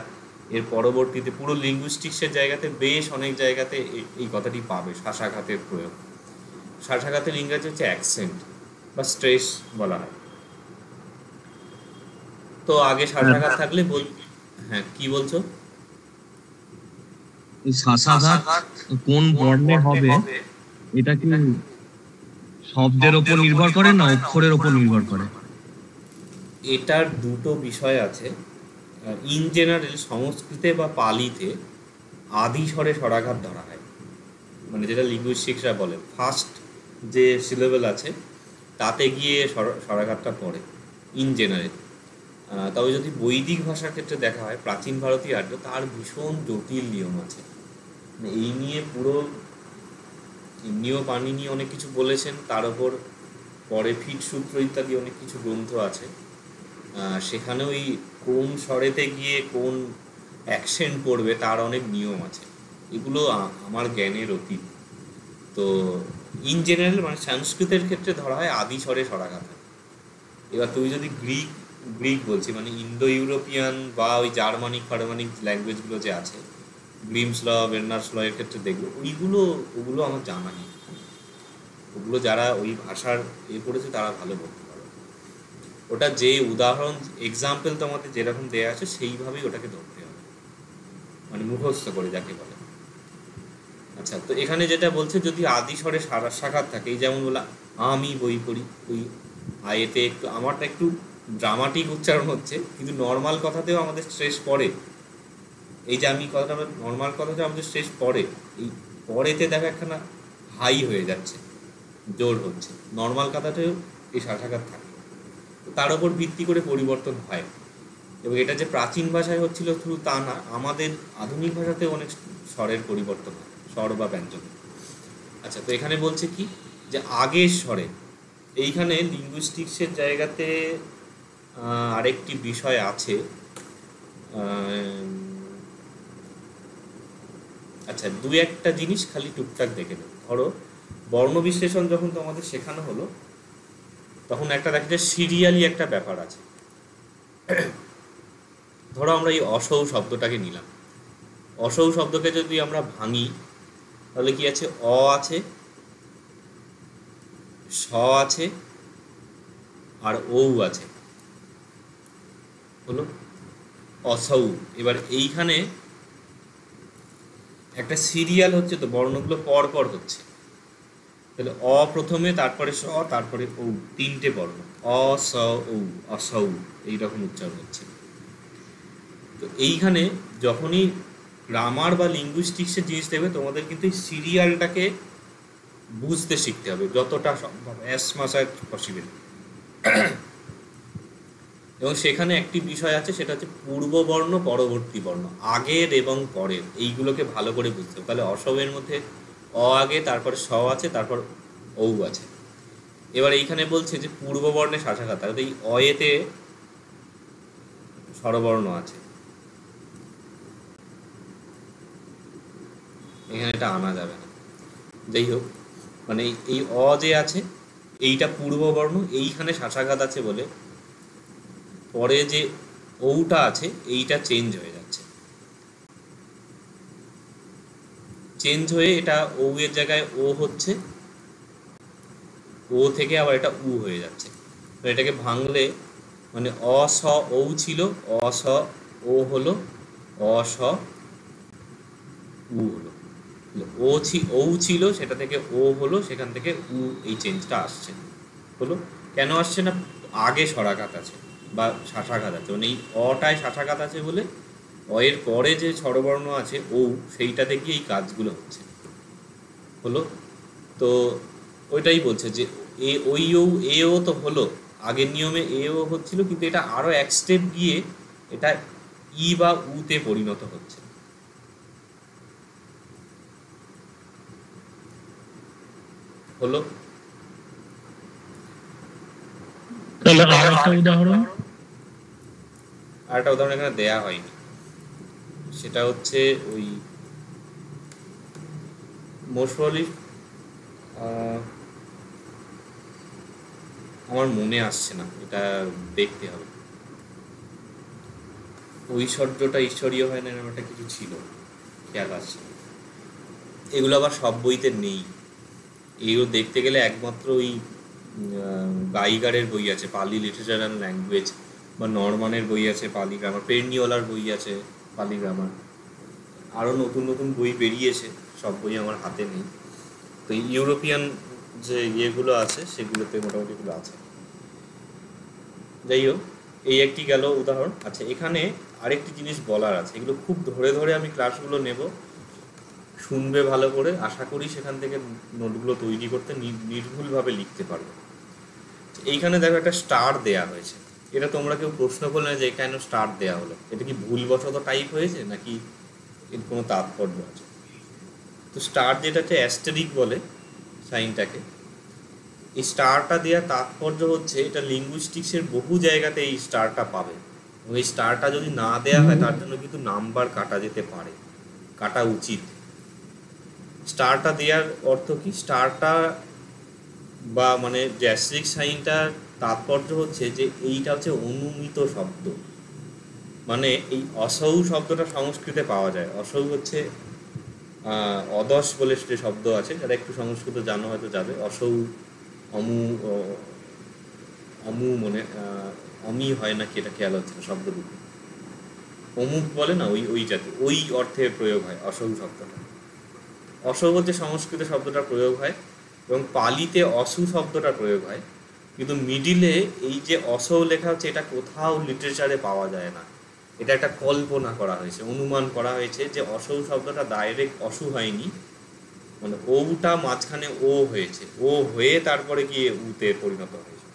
এর পরবর্তীতে পুরো লিঙ্গুইস্টিক্সের জায়গাতে বেশ অনেক জায়গাতে এই কথাটি পাবে, শাসাঘাতের প্রয়োগ। শাসাঘাতের ইংরাজি হচ্ছে অ্যাকসেন্ট বা স্ট্রেস বলা হয়। তো আগে শাসাঘাত থাকলে হ্যাঁ, কি বলছো? শাসাঘাত কোন বর্ণে হবে এটা কি শব্দের উপর নির্ভর করে না অক্ষরের উপর নির্ভর করে? এটার দুটো বিষয় আছে। ইন জেনারেল সংস্কৃতে বা পালিতে আদি স্বরে স্বরাঘাত ধরা হয়, মানে যেটা লিঙ্গুইস্টিক্সরা বলে ফার্স্ট যে সিলেবেল আছে তাতে গিয়ে স্বরাঘাতটা পড়ে ইন জেনারেল। তবে যদি বৈদিক ভাষার ক্ষেত্রে দেখা হয় প্রাচীন ভারতীয় আর্য, তার ভীষণ জটিল নিয়ম আছে। মানে এই নিয়ে পুরো এমনিও পাণিনি অনেক কিছু বলেছেন, তার ওপর পরে ফিট সূত্র ইত্যাদি অনেক কিছু গ্রন্থ আছে, সেখানে ওই কোন স্বরেতে গিয়ে কোন অ্যাকসেন্ট পড়বে তার অনেক নিয়ম আছে। এগুলো আমার জ্ঞানের অতীত। তো ইন জেনারেল মানে সংস্কৃতের ক্ষেত্রে ধরা হয় আদি স্বরে স্বরাঘাত হয়। এবার তুমি যদি গ্রিক বলছি মানে ইন্দো ইউরোপিয়ান বা ওই জার্মানিক ফার্মানিক ল্যাঙ্গুয়েজগুলো যে আছে, গ্রিমস ল বের্নার্স ল এর ক্ষেত্রে দেখবে ওগুলো আমার জানা নেই। ওগুলো যারা ওই ভাষার পড়েছে তারা ভালো বলতে পারে। ওটা যে উদাহরণ এক্সাম্পল তোমাদের যেরকম দেয়া আছে সেইভাবেই ওটাকে ধরতে হবে, মানে মুখস্থ করে যাকে বলে। আচ্ছা, তো এখানে যেটা বলছে যদি আদি স্বরে সাক্ষাৎ থাকে, এই যেমন বলা আমি বই পড়ি, ওই আয়েতে একটু আমারটা একটু ড্রামাটিক উচ্চারণ হচ্ছে, কিন্তু নর্মাল কথাতেও আমাদের স্ট্রেস পড়ে। এই যে আমি কথাটা নর্মাল কথাটা আমাদের স্ট্রেস পড়ে, এই পরেতে দেখা একখানা হাই হয়ে যাচ্ছে, জোর হচ্ছে। নর্মাল কথাতেও এই সাক্ষাৎ থাকে, তার উপর ভিত্তি করে পরিবর্তন হয়। এবং এটা যে প্রাচীন ভাষায় হচ্ছিল শুধু তা না, আমাদের আধুনিক ভাষাতেও অনেক স্বরের পরিবর্তন হয়, স্বর বা ব্যঞ্জন। আচ্ছা, তো এখানে বলছে কি যে আগের স্বরে, এইখানে লিঙ্গুইস্টিক্সের জায়গাতে আরেকটি বিষয় আছে। আচ্ছা, দু একটা জিনিস খালি টুকটাক দেখে নেব। ধরো বর্ণ বিশ্লেষণ যখন তোমাদের শেখানো হলো তখন একটা দেখে যে সিরিয়ালি একটা ব্যাপার আছে। ধরো আমরা এই অসৌ শব্দটাকে নিলাম, অসৌ শব্দকে যদি আমরা ভাঙি তাহলে কি আছে, অ আছে, স আছে, আর ঔ আছে, হলো অসৌ। এবার এইখানে একটা সিরিয়াল হচ্ছে, তো বর্ণগুলো পর পর হচ্ছে, তাহলে অ প্রথমে, তারপরে স, তারপরে ঔ, তিনটে বর্ণ, অ স ঔ, অসৌ, এইরকম উচ্চারণ হচ্ছে। তো এইখানে যখনই গ্রামার বা লিঙ্গুইস্টিক্সের জিনিস দেখবে তোমাদের কিন্তু এই সিরিয়ালটাকে বুঝতে শিখতে হবে যতটা সম্ভব, অ্যাজ মাচ অ্যাজ পসিবল। এবং সেখানে একটি বিষয় আছে, সেটা হচ্ছে পূর্ববর্ণ পরবর্তী বর্ণ, আগের এবং পরের, এইগুলোকে ভালো করে বুঝতে হবে। তাহলে অসবের মধ্যে অ আগে, তারপর স আছে, তারপর ঔ আছে। এবার এইখানে বলছে যে পূর্ববর্ণে শাসাঘাত, তাহলে এই অয়েতে স্বরবর্ণ আছে, এখানে এটা আনা যাবে না। যাই হোক, মানে এই অ যে আছে এইটা পূর্ববর্ণ, এইখানে শাসাঘাত আছে বলে পরে যে ঔটা আছে এইটা চেঞ্জ হয়ে যাচ্ছে, চেঞ্জ হয়ে এটা ঔ এর জায়গায় ও হচ্ছে, ও থেকে আবার এটা উ হয়ে যাচ্ছে। তো এটাকে ভাঙলে মানে অ স ঔ ছিল, অ স ও হলো, অ স উ হলো, ঔ ছিল সেটা থেকে ও হলো, সেখান থেকে উ, এই চেঞ্জটা আসছে। হলো কেন আসছে না, আগে স্বরাঘাত আছে বা শাসাঘাত আছে, মানে এই অটায় শাসাঘাত আছে বলে অ এর পরে যে স্বরবর্ণ আছে ঔ, সেইটাতে গিয়ে এই কাজগুলো হচ্ছে। হলো, তো ওইটাই বলছে যে ওই ও এও তো হলো, আগের নিয়মে এও হচ্ছিল, কিন্তু এটা আরো এক স্টেপ গিয়ে এটা ই বা উতে পরিণত হচ্ছে। হলো, তাহলে আরেকটা উদাহরণ, আরেকটা উদাহরণ এখানে দেয়া হয়নি, সেটা হচ্ছে ওই মোশরলি, আমার মনে আসছে না, এটা দেখতে হবে। ঐশ্বর্যটা ঈশ্বরীয় হয় না, এরকম একটা কিছু ছিল, খেয়াল আসছে। এগুলো আবার সব বইতে নেই, এগুলো দেখতে গেলে একমাত্র ওই গাইগারের বই আছে পালি লিটারেচার অ্যান্ড ল্যাঙ্গুয়েজ, বা নরমানের বই আছে পালি গ্রামার, পেরনিওলার বই আছে পালি গ্রামার, আরও নতুন নতুন বই বেরিয়েছে, সব বই আমার হাতে নেই। তো ইউরোপিয়ান যে ইয়েগুলো আছে সেগুলোতে মোটামুটি এগুলো আছে। যাই হোক, এই একটি গেল উদাহরণ। আচ্ছা, এখানে আরেকটি জিনিস বলার আছে, এগুলো খুব ধরে ধরে আমি ক্লাসগুলো নেব, শুনবে ভালো করে, আশা করি সেখান থেকে নোটগুলো তৈরি করতে নির্ভুলভাবে লিখতে পারবে। এইখানে দেখো একটা স্টার দেয়া হয়েছে, এটা তোমরা কেউ প্রশ্ন করলে যে কেন স্টার দেয়া হলো, এটা কি ভুলবশত টাইপ হয়েছে নাকি এর কোনো তাৎপর্য আছে? তো স্টার যেটা হচ্ছে অ্যাস্টেরিক বলে সাইনটাকে, এই স্টারটা দেওয়ার তাৎপর্য হচ্ছে এটা লিঙ্গুইস্টিক্সের বহু জায়গাতে এই স্টারটা পাবে, এবং এই স্টারটা যদি না দেয়া হয় তার জন্য কিন্তু নাম্বার কাটা যেতে পারে, কাটা উচিত। স্টারটা দেওয়ার অর্থ কি, স্টারটা বা মানে যে অ্যাস্টেরিক সাইনটার তাৎপর্য হচ্ছে যে এইটা হচ্ছে অনুমিত শব্দ, মানে এই অসৌ শব্দটা সংস্কৃতে পাওয়া যায়। অসৌ হচ্ছে অদশ বলে যে শব্দ আছে, যারা একটু সংস্কৃত জানো হয়তো যাবে, অসৌ অমু অমু মনে অমি হয় নাকি এটা খেয়াল হচ্ছে না শব্দ দুটো, অমুক বলে না ওই ওই জাতীয়, ওই অর্থে প্রয়োগ হয় অসৌ শব্দটা। অসৌ হচ্ছে সংস্কৃত শব্দটা প্রয়োগ হয় এবং পালিতে অসু শব্দটা প্রয়োগ হয়, কিন্তু মিডিলে এই যে অসৌ লেখা হচ্ছে এটা কোথাও লিটারেচারে পাওয়া যায় না, এটা একটা কল্পনা করা হয়েছে, অনুমান করা হয়েছে যে অসৌ শব্দটা ডাইরেক্ট অসু হয়নি, মানে ওটা মাঝখানে ও হয়েছে, ও হয়ে তারপরে গিয়ে উতে পরিণত হয়েছে।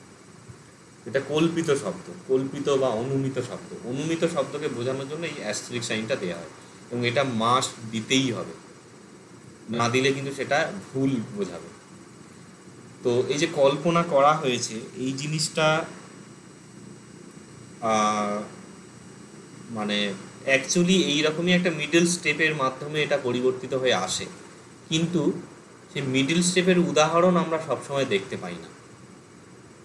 এটা কল্পিত শব্দ, কল্পিত বা অনুমিত শব্দ। অনুমিত শব্দকে বোঝানোর জন্য এই অ্যাস্টেরিক সাইনটা দেওয়া হয়, এবং এটা মাস্ট দিতেই হবে, না দিলে কিন্তু সেটা ভুল বোঝাবে। তো এই যে কল্পনা করা হয়েছে এই জিনিসটা মানে অ্যাকচুয়ালি এইরকমই একটা মিডল স্টেপের মাধ্যমে এটা পরিবর্তিত হয়ে আসে, কিন্তু সেই মিডল স্টেপের উদাহরণ আমরা সবসময় দেখতে পাই না।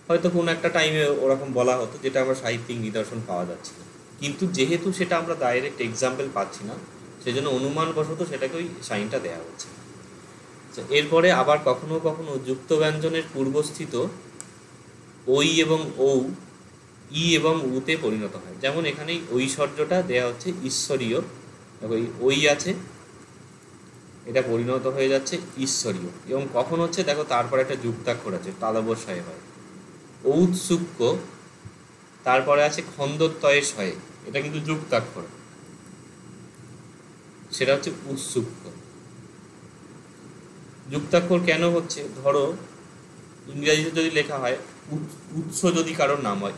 হয়তো কোনো একটা টাইমে ওরকম বলা হতো যেটা আমরা সাহিত্যিক নিদর্শন পাওয়া যাচ্ছে না, কিন্তু যেহেতু সেটা আমরা ডাইরেক্ট এক্সাম্পল পাচ্ছি না, সেজন্য অনুমানবশত সেটাকে ওই সাইনটা দেওয়া হচ্ছে। এরপরে আবার কখনো কখনো যুক্ত ব্যঞ্জনের পূর্বস্থিত ওই এবং ঔ ই এবং উতে পরিণত হয়, যেমন এখানে ঐশ্বর্যটা দেয়া হচ্ছে ঈশ্বরীয়, দেখো এই ওই আছে, এটা পরিণত হয়ে যাচ্ছে ঈশ্বরীয়। এবং কখন হচ্ছে দেখো তারপরে একটা যুক্তাক্ষর আছে, তালবস্যয় হয়। ঔৎসুক্য, তারপরে আছে খন্দত্বয়ের শয়ে, এটা কিন্তু যুক্তাক্ষর, সেটা হচ্ছে উৎসুক্য। যুক্তাক্ষর কেন হচ্ছে, ধরো ইংরেজিতে যদি লেখা হয় উৎস, যদি কারোর নাম হয়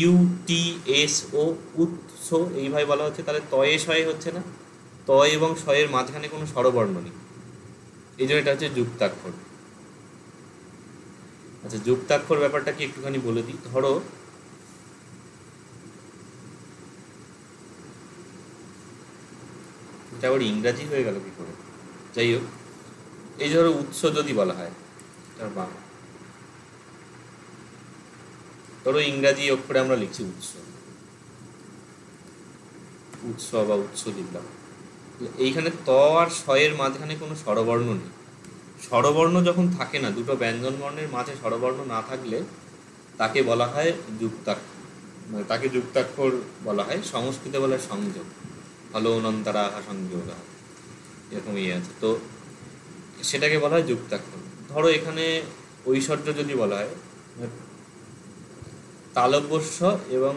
ইউটিএসও, উৎস এইভাবে বলা হচ্ছে, তাহলে তয়ে শয়ে হচ্ছে না, ত এবং শয়ের মাঝখানে কোনো স্বরবর্ণ নেই, এই জন্য এটা হচ্ছে যুক্তাক্ষর। আচ্ছা, যুক্তাক্ষর ব্যাপারটা কি একটুখানি বলে দিই। ধরো এটা আবার ইংরাজি হয়ে গেল কি করে, যাই হোক, এই ধরো উৎস যদি বলা হয়, তার বাংলা ধরো ইংরাজি অক্ষরে আমরা লিখছি উৎস, উৎস বা উৎস লিখলাম, এইখানে ত আর শয়ের মাঝখানে কোনো স্বরবর্ণ নেই। স্বরবর্ণ যখন থাকে না, দুটো ব্যঞ্জন বর্ণের মাঝে স্বরবর্ণ না থাকলে তাকে বলা হয় যুক্তাক্ষর, মানে তাকে যুক্তাক্ষর বলা হয়। সংস্কৃতে বলা হয় সংযোগ, হলো অনন্তরা সংযোগ, এরকম ইয়ে আছে, তো সেটাকে বলা হয় যুক্তাক্ষর। ধরো এখানে ঐশ্বর্য যদি বলা হয়, তালব্যস্য এবং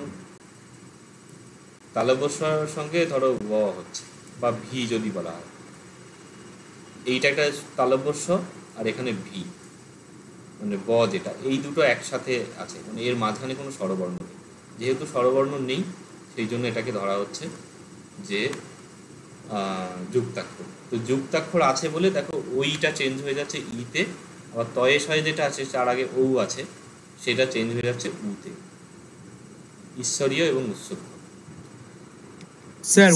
তালব্যস্যর সঙ্গে ধরো ব হচ্ছে, বা ভি যদি বলা হয়, এইটা একটা তালব্যস্য আর এখানে ভি মানে ব, যেটা এই দুটো একসাথে আছে, মানে এর মাঝখানে কোনো স্বরবর্ণ নেই। যেহেতু স্বরবর্ণ নেই সেই জন্য এটাকে ধরা হচ্ছে যে যুক্তাক্ষর। তো যুক্তাক্ষর আছে বলে দেখো ওইটা চেঞ্জ হয়ে যাচ্ছে ইতে, আবার তয়ে শয়ে যেটা আছে তার আগে ঔ আছে, সেটা চেঞ্জ হয়ে যাচ্ছে উতে, ঈশ্বরীয় এবং উৎসুক। স্যার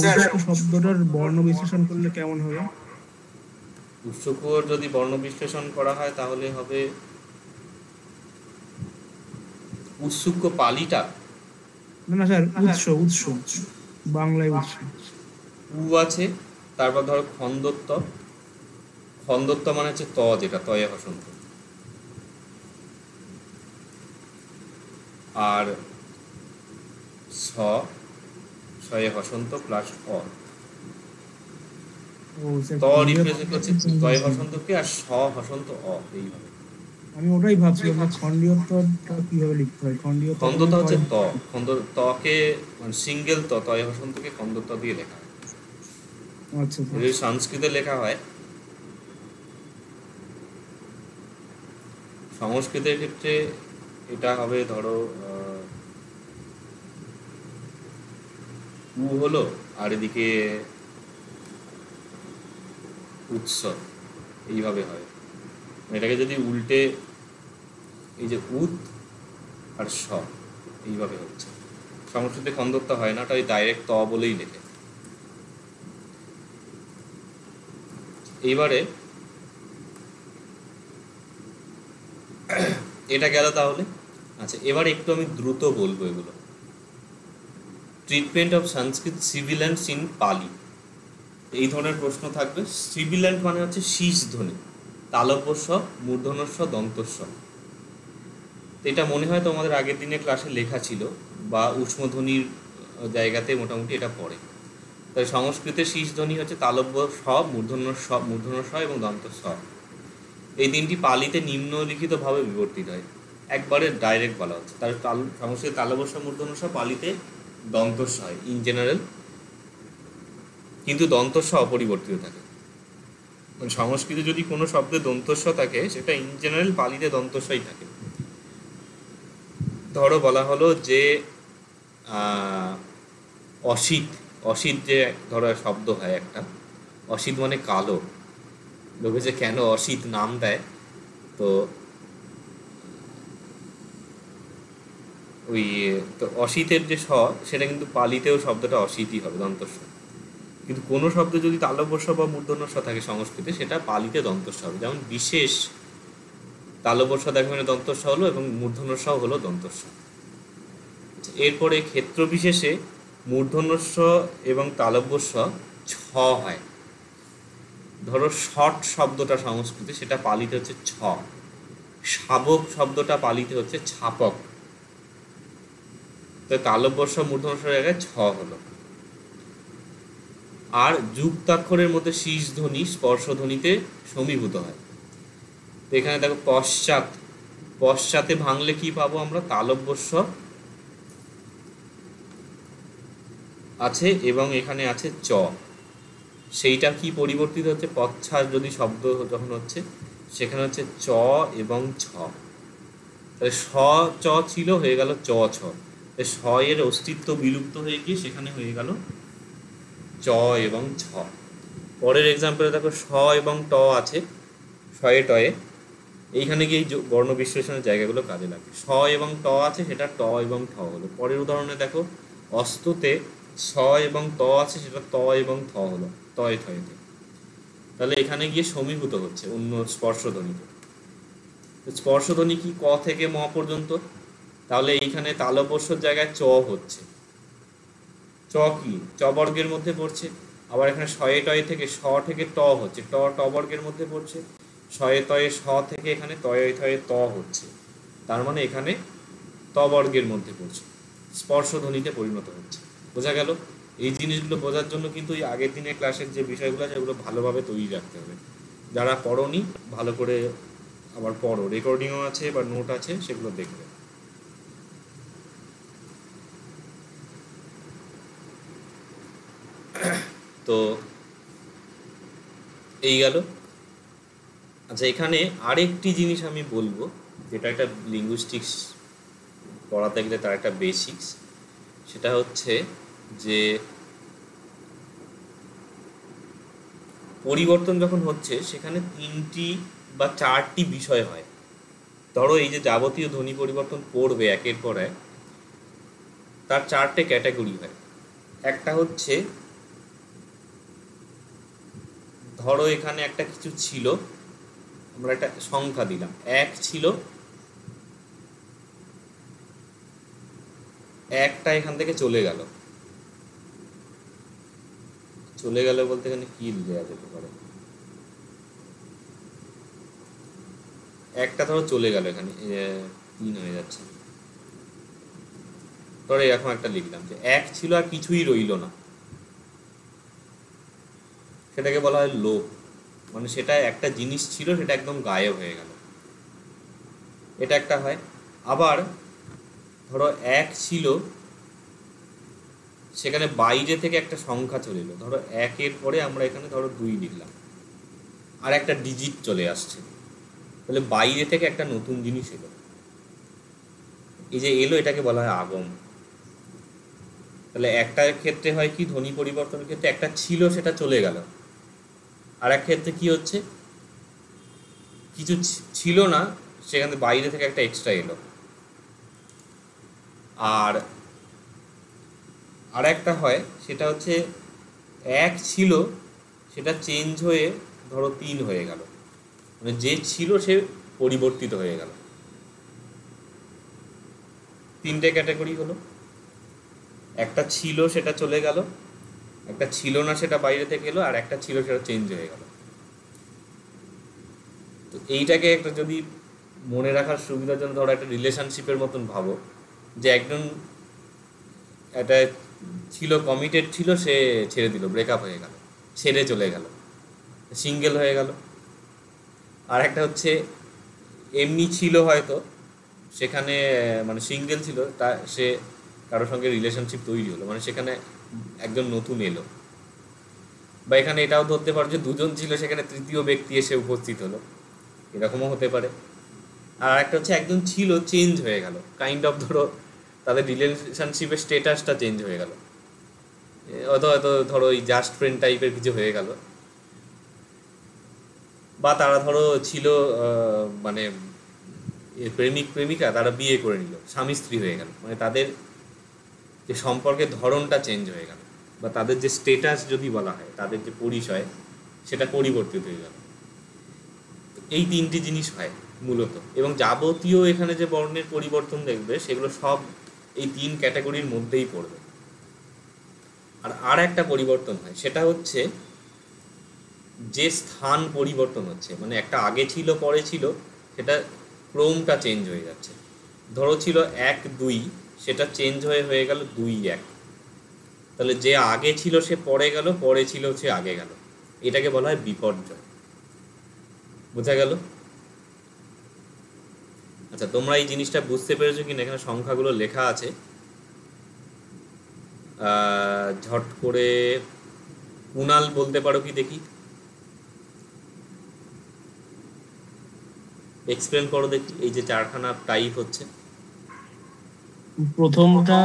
শব্দটার বর্ণ বিশ্লেষণ করলে কেমন হবে? উৎসুকর যদি বর্ণ বিশ্লেষণ করা হয় তাহলে হবে উৎসুক্য পালিটা, না স্যার, উৎস বাংলায় উৎস উ আছে, তারপর ধরো খন্দত্ব, খন্দত্ব মানে হচ্ছে ত, যেটা তয়ে হসন্ত, আর শয়ে হসন্ত প্লাস অ, ত রিপ্রেজেন্ট করছে তয়ে হসন্তকে, আর হসন্ত অ, এইভাবে। আমি ওটাই ভাবছিলাম যে খণ্ডীয়ত্বটা কিভাবে লিখতে হয়। খণ্ডীয়ত্ব খন্দতা হচ্ছে ত, খন্দ তকে মানে সিঙ্গেল ত, তয় হসন্তকে খন্দত দিয়ে লেখা হয়। আচ্ছা আচ্ছা। যদি সংস্কৃতে লেখা হয়, সংস্কৃতের ক্ষেত্রে এটা হবে ধরো উ হলো, আর এদিকে উৎসব, এইভাবে হয়। এটাকে যদি উল্টে এই যে উত আর স এইভাবে হচ্ছে। সংস্কৃতে খন্দত্তা হয় না, ওটা ওই ডাইরেক্ট ত বলেই লেখে। এইবারে এটা গেল তাহলে। আচ্ছা, এবার একটু আমি দ্রুত বলবো এগুলো। ট্রিটমেন্ট অফ সংস্কৃত সিভিল্যান্ডস ইন পালি, এই ধরনের প্রশ্ন থাকবে। সিভিল্যান্ড মানে হচ্ছে শীষ ধ্বনি, তালব্য স, মূর্ধন্য স, দন্তস্ব। এটা মনে হয় তোমাদের আগের দিনের ক্লাসে লেখা ছিল, বা উষ্মধ্বনির জায়গাতে মোটামুটি এটা পড়ে। তাই সংস্কৃতে শীষ ধ্বনি হচ্ছে তালব্য স, মূর্ধন্য স এবং দন্ত স। এই তিনটি পালিতে নিম্নলিখিতভাবে বিবর্তিত হয়, একবারে ডাইরেক্ট বলা হচ্ছে। তার সংস্কৃতে তালব্য স, মূর্ধন্য স, পালিতে দন্তস্ব হয় ইন জেনারেল, কিন্তু দন্তস্ব অপরিবর্তিত থাকে। মানে সংস্কৃতে যদি কোনো শব্দে দন্তস্ব থাকে, সেটা ইন জেনারেল পালিতে দন্তস্বই থাকে। ধরো বলা হলো যে অসিত, অসিত যে ধরো শব্দ হয় একটা, অসিত মানে কালো। লোকে যে কেন অসিত নাম দেয়, তো ওই তো অসিতের যে স, সেটা কিন্তু পালিতেও শব্দটা অসিতই হবে, দন্তস্ব। কিন্তু কোনো শব্দে যদি তালব্য স বা মূর্ধন্য স থাকে সংস্কৃতে, সেটা পালিতে দন্তস্ব হবে। যেমন বিশেষ, তালব্য স দেখো মানে দন্তস্ব হলো, এবং মূর্ধন্য স হলো দন্তস্ব। এরপরে ক্ষেত্র বিশেষে মূর্ধন্য স এবং তালব্য স ছ হয়। ধরো শট শব্দটা সংস্কৃতে, সেটা পালিতে হচ্ছে ছ। শাবক শব্দটা পালিতে হচ্ছে ছাপক। তো তালব্য স মূর্ধন্য স জায়গায় ছ হলো। আর যুক্তাক্ষরের মধ্যে শীষ ধ্বনি স্পর্শধ্বনিতে সমীভূত হয়। তো এখানে দেখো পশ্চাৎ, পশ্চাতে ভাঙলে কি পাবো আমরা? তালব্য স আছে এবং এখানে আছে চ, সেইটা কি পরিবর্তিত হচ্ছে? পশ্চাৎ যদি শব্দ যখন হচ্ছে, সেখানে হচ্ছে চ এবং ছ। তাহলে স চ ছিল, হয়ে গেল চ ছ। স এর অস্তিত্ব বিলুপ্ত হয়ে গিয়ে সেখানে হয়ে গেল চ এবং ছ। পরের এক্সাম্পলে দেখো স এবং ট আছে, শয়ে টয়ে, এইখানে গিয়ে বর্ণ বিশ্লেষণের জায়গাগুলো কাজে লাগে। স এবং ট আছে, সেটা ট এবং ঠ হলো। পরের উদাহরণে দেখো অস্ততে স এবং ত আছে, সেটা ত এবং থ হলো, তয় থয়েতে। তাহলে এখানে গিয়ে সমীভূত হচ্ছে অন্য স্পর্শধ্বনিতে। স্পর্শধ্বনি কি? ক থেকে ম পর্যন্ত। তাহলে এইখানে তালব্যস্যর জায়গায় চ হচ্ছে। চ কি? চ বর্গের মধ্যে পড়ছে। আবার এখানে শয়ে টয়ে থেকে স থেকে ট হচ্ছে, ট ট বর্গের মধ্যে পড়ছে। শয়ে তয়ে স থেকে এখানে তয়ে থয়ে ত হচ্ছে, তার মানে এখানে ত বর্গের মধ্যে পড়ছে, স্পর্শধ্বনিতে পরিণত হচ্ছে। বোঝা গেল? এই জিনিসগুলো বোঝার জন্য কিন্তু এই আগের দিনের ক্লাসের যে বিষয়গুলো আছে, এগুলো ভালোভাবে তৈরি রাখতে হবে। যারা পড়োনি, ভালো করে আবার পড়ো, রেকর্ডিংও আছে বা নোট আছে, সেগুলো দেখবে। তো এই গেল। আচ্ছা, এখানে আরেকটি জিনিস আমি বলবো, যেটা একটা লিঙ্গুইস্টিক্স পড়াতে গেলে তার একটা বেসিক্স, সেটা হচ্ছে যে পরিবর্তন যখন হচ্ছে, সেখানে 3টি বা 4টি বিষয় হয়। ধরো এই যে যাবতীয় ধ্বনি পরিবর্তন পড়বে একের পর এক, তার 4টে ক্যাটাগরি হয়। একটা হচ্ছে, ধরো এখানে একটা কিছু ছিল, আমরা একটা সংখ্যা দিলাম, 1 ছিল, একটা এখান থেকে চলে গেল। চলে গেল বলতে এখানে কি দেওয়া যেতে পারে? একটা ধরো চলে গেল, এখানে 3 হয়ে যাচ্ছে। ধরো এরকম একটা লিখলাম যে 1 ছিল আর কিছুই রইল না, সেটাকে বলা হয় লোপ। মানে সেটা একটা জিনিস ছিল, সেটা একদম গায়েব হয়ে গেল। এটা একটা হয়। আবার ধরো এক ছিল, সেখানে বাইরে থেকে একটা সংখ্যা চলে এলো, ধরো একের পরে আমরা এখানে ধরো 2 লিখলাম, আর একটা ডিজিট চলে আসছে, তাহলে বাইরে থেকে একটা নতুন জিনিস এলো। এই যে এলো এটাকে বলা হয় আগম। তাহলে একটা ক্ষেত্রে হয় কি, ধ্বনি পরিবর্তনের ক্ষেত্রে একটা ছিল সেটা চলে গেল, আর এক ক্ষেত্রে কি হচ্ছে, কিছু ছিল না, সেখানে বাইরে থেকে একটা এক্সট্রা এলো। আর আর একটা হয়, সেটা হচ্ছে এক ছিল সেটা চেঞ্জ হয়ে ধরো 3 হয়ে গেল, মানে যে ছিল সে পরিবর্তিত হয়ে গেল। 3টে ক্যাটাগরি হলো, একটা ছিল সেটা চলে গেল, একটা ছিল না সেটা বাইরে থেকে এলো, আর একটা ছিল সেটা চেঞ্জ হয়ে গেল। তো এইটাকে একটা যদি মনে রাখার সুবিধার জন্য ধরো একটা রিলেশনশিপের মতন ভাবো, যে একজন একটা ছিল, কমিটেড ছিল, সে ছেড়ে দিল, ব্রেকআপ হয়ে গেল, ছেড়ে চলে গেল, সিঙ্গেল হয়ে গেল। আর একটা হচ্ছে এমনি ছিল হয়তো, সেখানে মানে সিঙ্গেল ছিল, তা সে কারোর সঙ্গে রিলেশনশিপ তৈরি হলো, মানে সেখানে একজন নতুন এলো। বা এখানে এটাও ধরতে পারো যে দুজন ছিল, সেখানে তৃতীয় ব্যক্তি এসে উপস্থিত হলো, এরকমও হতে পারে। আর একটা হচ্ছে একজন ছিল, চেঞ্জ হয়ে গেল, কাইন্ড অফ ধরো তাদের রিলেশনশিপের স্টেটাসটা চেঞ্জ হয়ে গেল, হয়তো হয়তো ধরো ওই জাস্ট ফ্রেন্ড টাইপের কিছু হয়ে গেল। বা তারা ধরো ছিল মানে প্রেমিক প্রেমিকা, তারা বিয়ে করে নিল, স্বামী স্ত্রী হয়ে গেল, মানে তাদের যে সম্পর্কের ধরনটা চেঞ্জ হয়ে গেল, বা তাদের যে স্টেটাস যদি বলা হয়, তাদের যে পরিচয়, সেটা পরিবর্তিত হয়ে গেল। এই 3টি জিনিস হয় মূলত, এবং যাবতীয় এখানে যে বর্ণের পরিবর্তন দেখবে সেগুলো সব এই 3 ক্যাটাগরির মধ্যেই পড়বে। আর একটা পরিবর্তন হয়, সেটা হচ্ছে যে স্থান পরিবর্তন হচ্ছে, মানে একটা আগে ছিল পরে ছিল, সেটা ক্রমটা চেঞ্জ হয়ে যাচ্ছে। ধরো ছিল 1 2, সেটা চেঞ্জ হয়ে গেল 2 1। তাহলে যে আগে ছিল সে পরে গেল, পরে ছিল সে আগে গেল, এটাকে বলা হয় বিপর্যয়। বোঝা গেল? আচ্ছা, তোমরা এই জিনিসটা বুঝতে পেরেছো কিনা? এখানে সংখ্যাগুলো লেখা আছে, ঝট করে কুনাল বলতে পারো কি দেখি, এক্সপ্লেন করো দেখি, এই যে 4খানা টাইপ হচ্ছে। প্রথমটা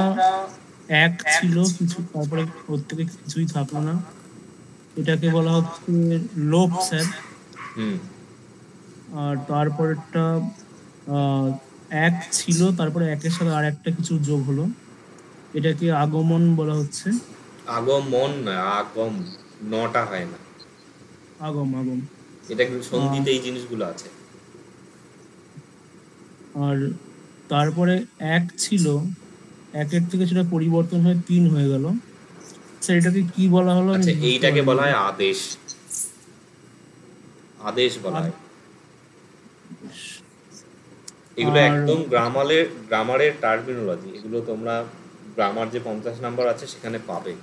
এক ছিল কিছু, তারপরে প্রত্যেকে কিছুই থাকলো না, এটাকে বলা হচ্ছে লোপ স্যার। হুম। আর তারপরেরটা এক ছিল, তারপরে একের সাথে আর একটা কিছু যোগ হলো, এটাকে আগমন বলা হচ্ছে। আগমন না, আগম, নটা হয় না, আগম আগম। এটা কিন্তু সন্ধিতে এই জিনিসগুলো আছে। আর তারপরে এক ছিল, একের থেকে সেটা পরিবর্তন হয়ে 3 হয়ে গেল, সেটাকে কি বলা হলো আমি আচ্ছা, বুঝতে এইটাকে পারিনি। বলা হয় আদেশ, আদেশ বলা হয়। এগুলো আর একদম গ্রামারের টার্মিনোলজি, এগুলো তোমরা গ্রামার যে 50 নাম্বার আছে সেখানে পাবে।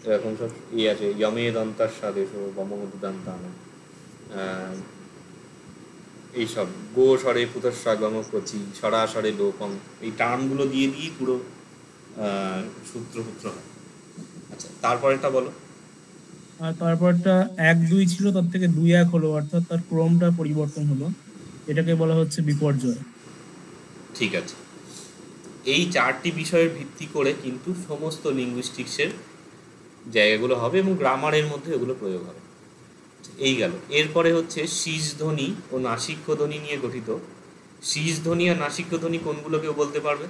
এরকম সব আছে, ইয়মে দন্তার স্বাদেশ ও বমমধুদান্তান, এইসব গো স্বরে পুতস্বর গমপ্রচি সরাসরে লোকম, এই টার্মগুলো দিয়ে দিয়ে পুরো সূত্র হয়। আচ্ছা, তারপরেরটা বলো। আর তারপরটা 1 2 ছিল, তার থেকে 2 1 হলো, অর্থাৎ তার ক্রমটা পরিবর্তন হলো, এটাকে বলা হচ্ছে বিপর্যয়। ঠিক আছে, এই 4টি বিষয়ের ভিত্তি করে কিন্তু সমস্ত লিঙ্গুইস্টিক্সের জায়গাগুলো হবে, এবং গ্রামারের মধ্যে এগুলো প্রয়োগ হবে। এই গেল। এরপরে হচ্ছে শীষ ধ্বনি ও নাসিক্য ধ্বনি নিয়ে গঠিত। শীষ ধ্বনি আর নাসিক্য ধ্বনি কোনগুলো কেউ বলতে পারবে?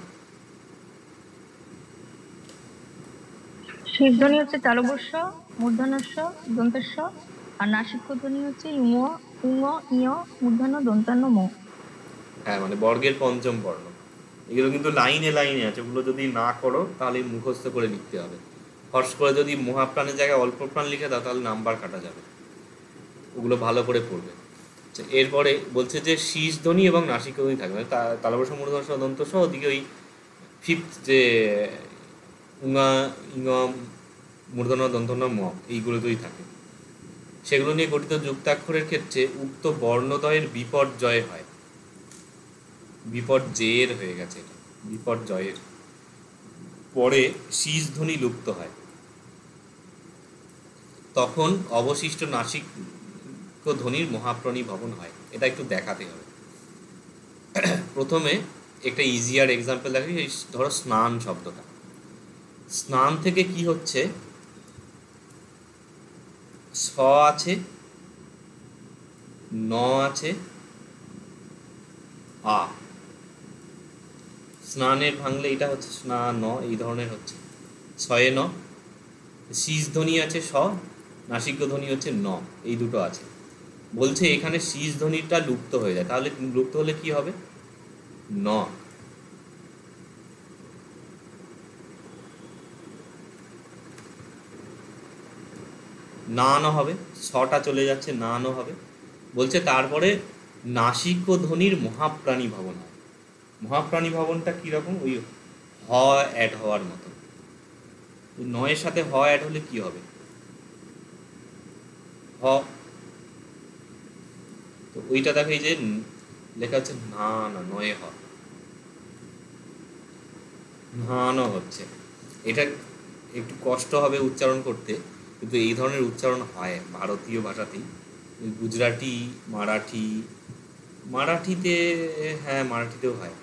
শীর্ষধ্বনি হচ্ছে তালবস্য, মূর্ধন্যস্য, দন্তেস্য, আর নাসিক্য ধ্বনি হচ্ছে ইঙ, উঙ, ইয়, মূর্ধন্য, দন্তান্ন, ম। হ্যাঁ, মানে বর্গের পঞ্চম বর্ণ। এগুলো কিন্তু লাইনে লাইনে আছে, ওগুলো যদি না করো তাহলে মুখস্থ করে লিখতে হবে। ফর্স করে যদি মহাপ্রাণের জায়গায় অল্প প্রাণ লিখে দাও তাহলে নাম্বার কাটা যাবে, ওগুলো ভালো করে পড়বে। আচ্ছা, এরপরে বলছে যে শীষ ধ্বনি এবং নাসিক্য ধ্বনি থাকবে, তালবস্য, মূর্ধন্য, দন্তস্য, ওদিকে ওই ফিফথ যে উঙা, ইঙ, মূর্ধন্য, দন্তন্য, ম, এইগুলোতেই থাকে। সেগুলো নিয়ে গঠিত যুক্তাক্ষরের ক্ষেত্রে উক্ত বর্ণদ্বয়ের বিপর্যয় হয়। বিপর্যয়ের হয়ে গেছে, এটা বিপর্যয়ের। পরে শীষ ধ্বনি লুপ্ত হয়, তখন অবশিষ্ট নাসিক ধ্বনির মহাপ্রাণী ভবন হয়। এটা একটু দেখাতে হবে। প্রথমে একটা ইজিয়ার এক্সাম্পল দেখি। ধরো স্নান শব্দটা, স্নান থেকে কি হচ্ছে, স আছে, ন আছে, আ। স্নানের ভাঙলে এটা হচ্ছে স্না ন, এই ধরনের হচ্ছে ছয়ে ন। শীষ ধ্বনি আছে স, নাসিক্য ধ্বনি হচ্ছে ন, এই দুটো আছে। বলছে এখানে শীষ ধ্বনিটা লুপ্ত হয়ে যায়, তাহলে লুপ্ত হলে কি হবে, ন। না ন হবে, ছটা চলে যাচ্ছে, না ন হবে। বলছে তারপরে নাসিক ধ্বনির মহাপ্রাণী ভবন হয়। মহাপ্রাণী ভবনটা কীরকম, ওই হ অ্যাড হওয়ার মতো। নয়ের সাথে হ অ্যাড হলে কি হবে, হ। তো ওইটা দেখো, এই যে লেখা হচ্ছে না না, নয়ে হ, নানো হচ্ছে। এটা একটু কষ্ট হবে উচ্চারণ করতে, কিন্তু এই ধরনের উচ্চারণ হয় ভারতীয় ভাষাতেই। গুজরাটি, মারাঠিতে, হ্যাঁ মারাঠিতেও হয়।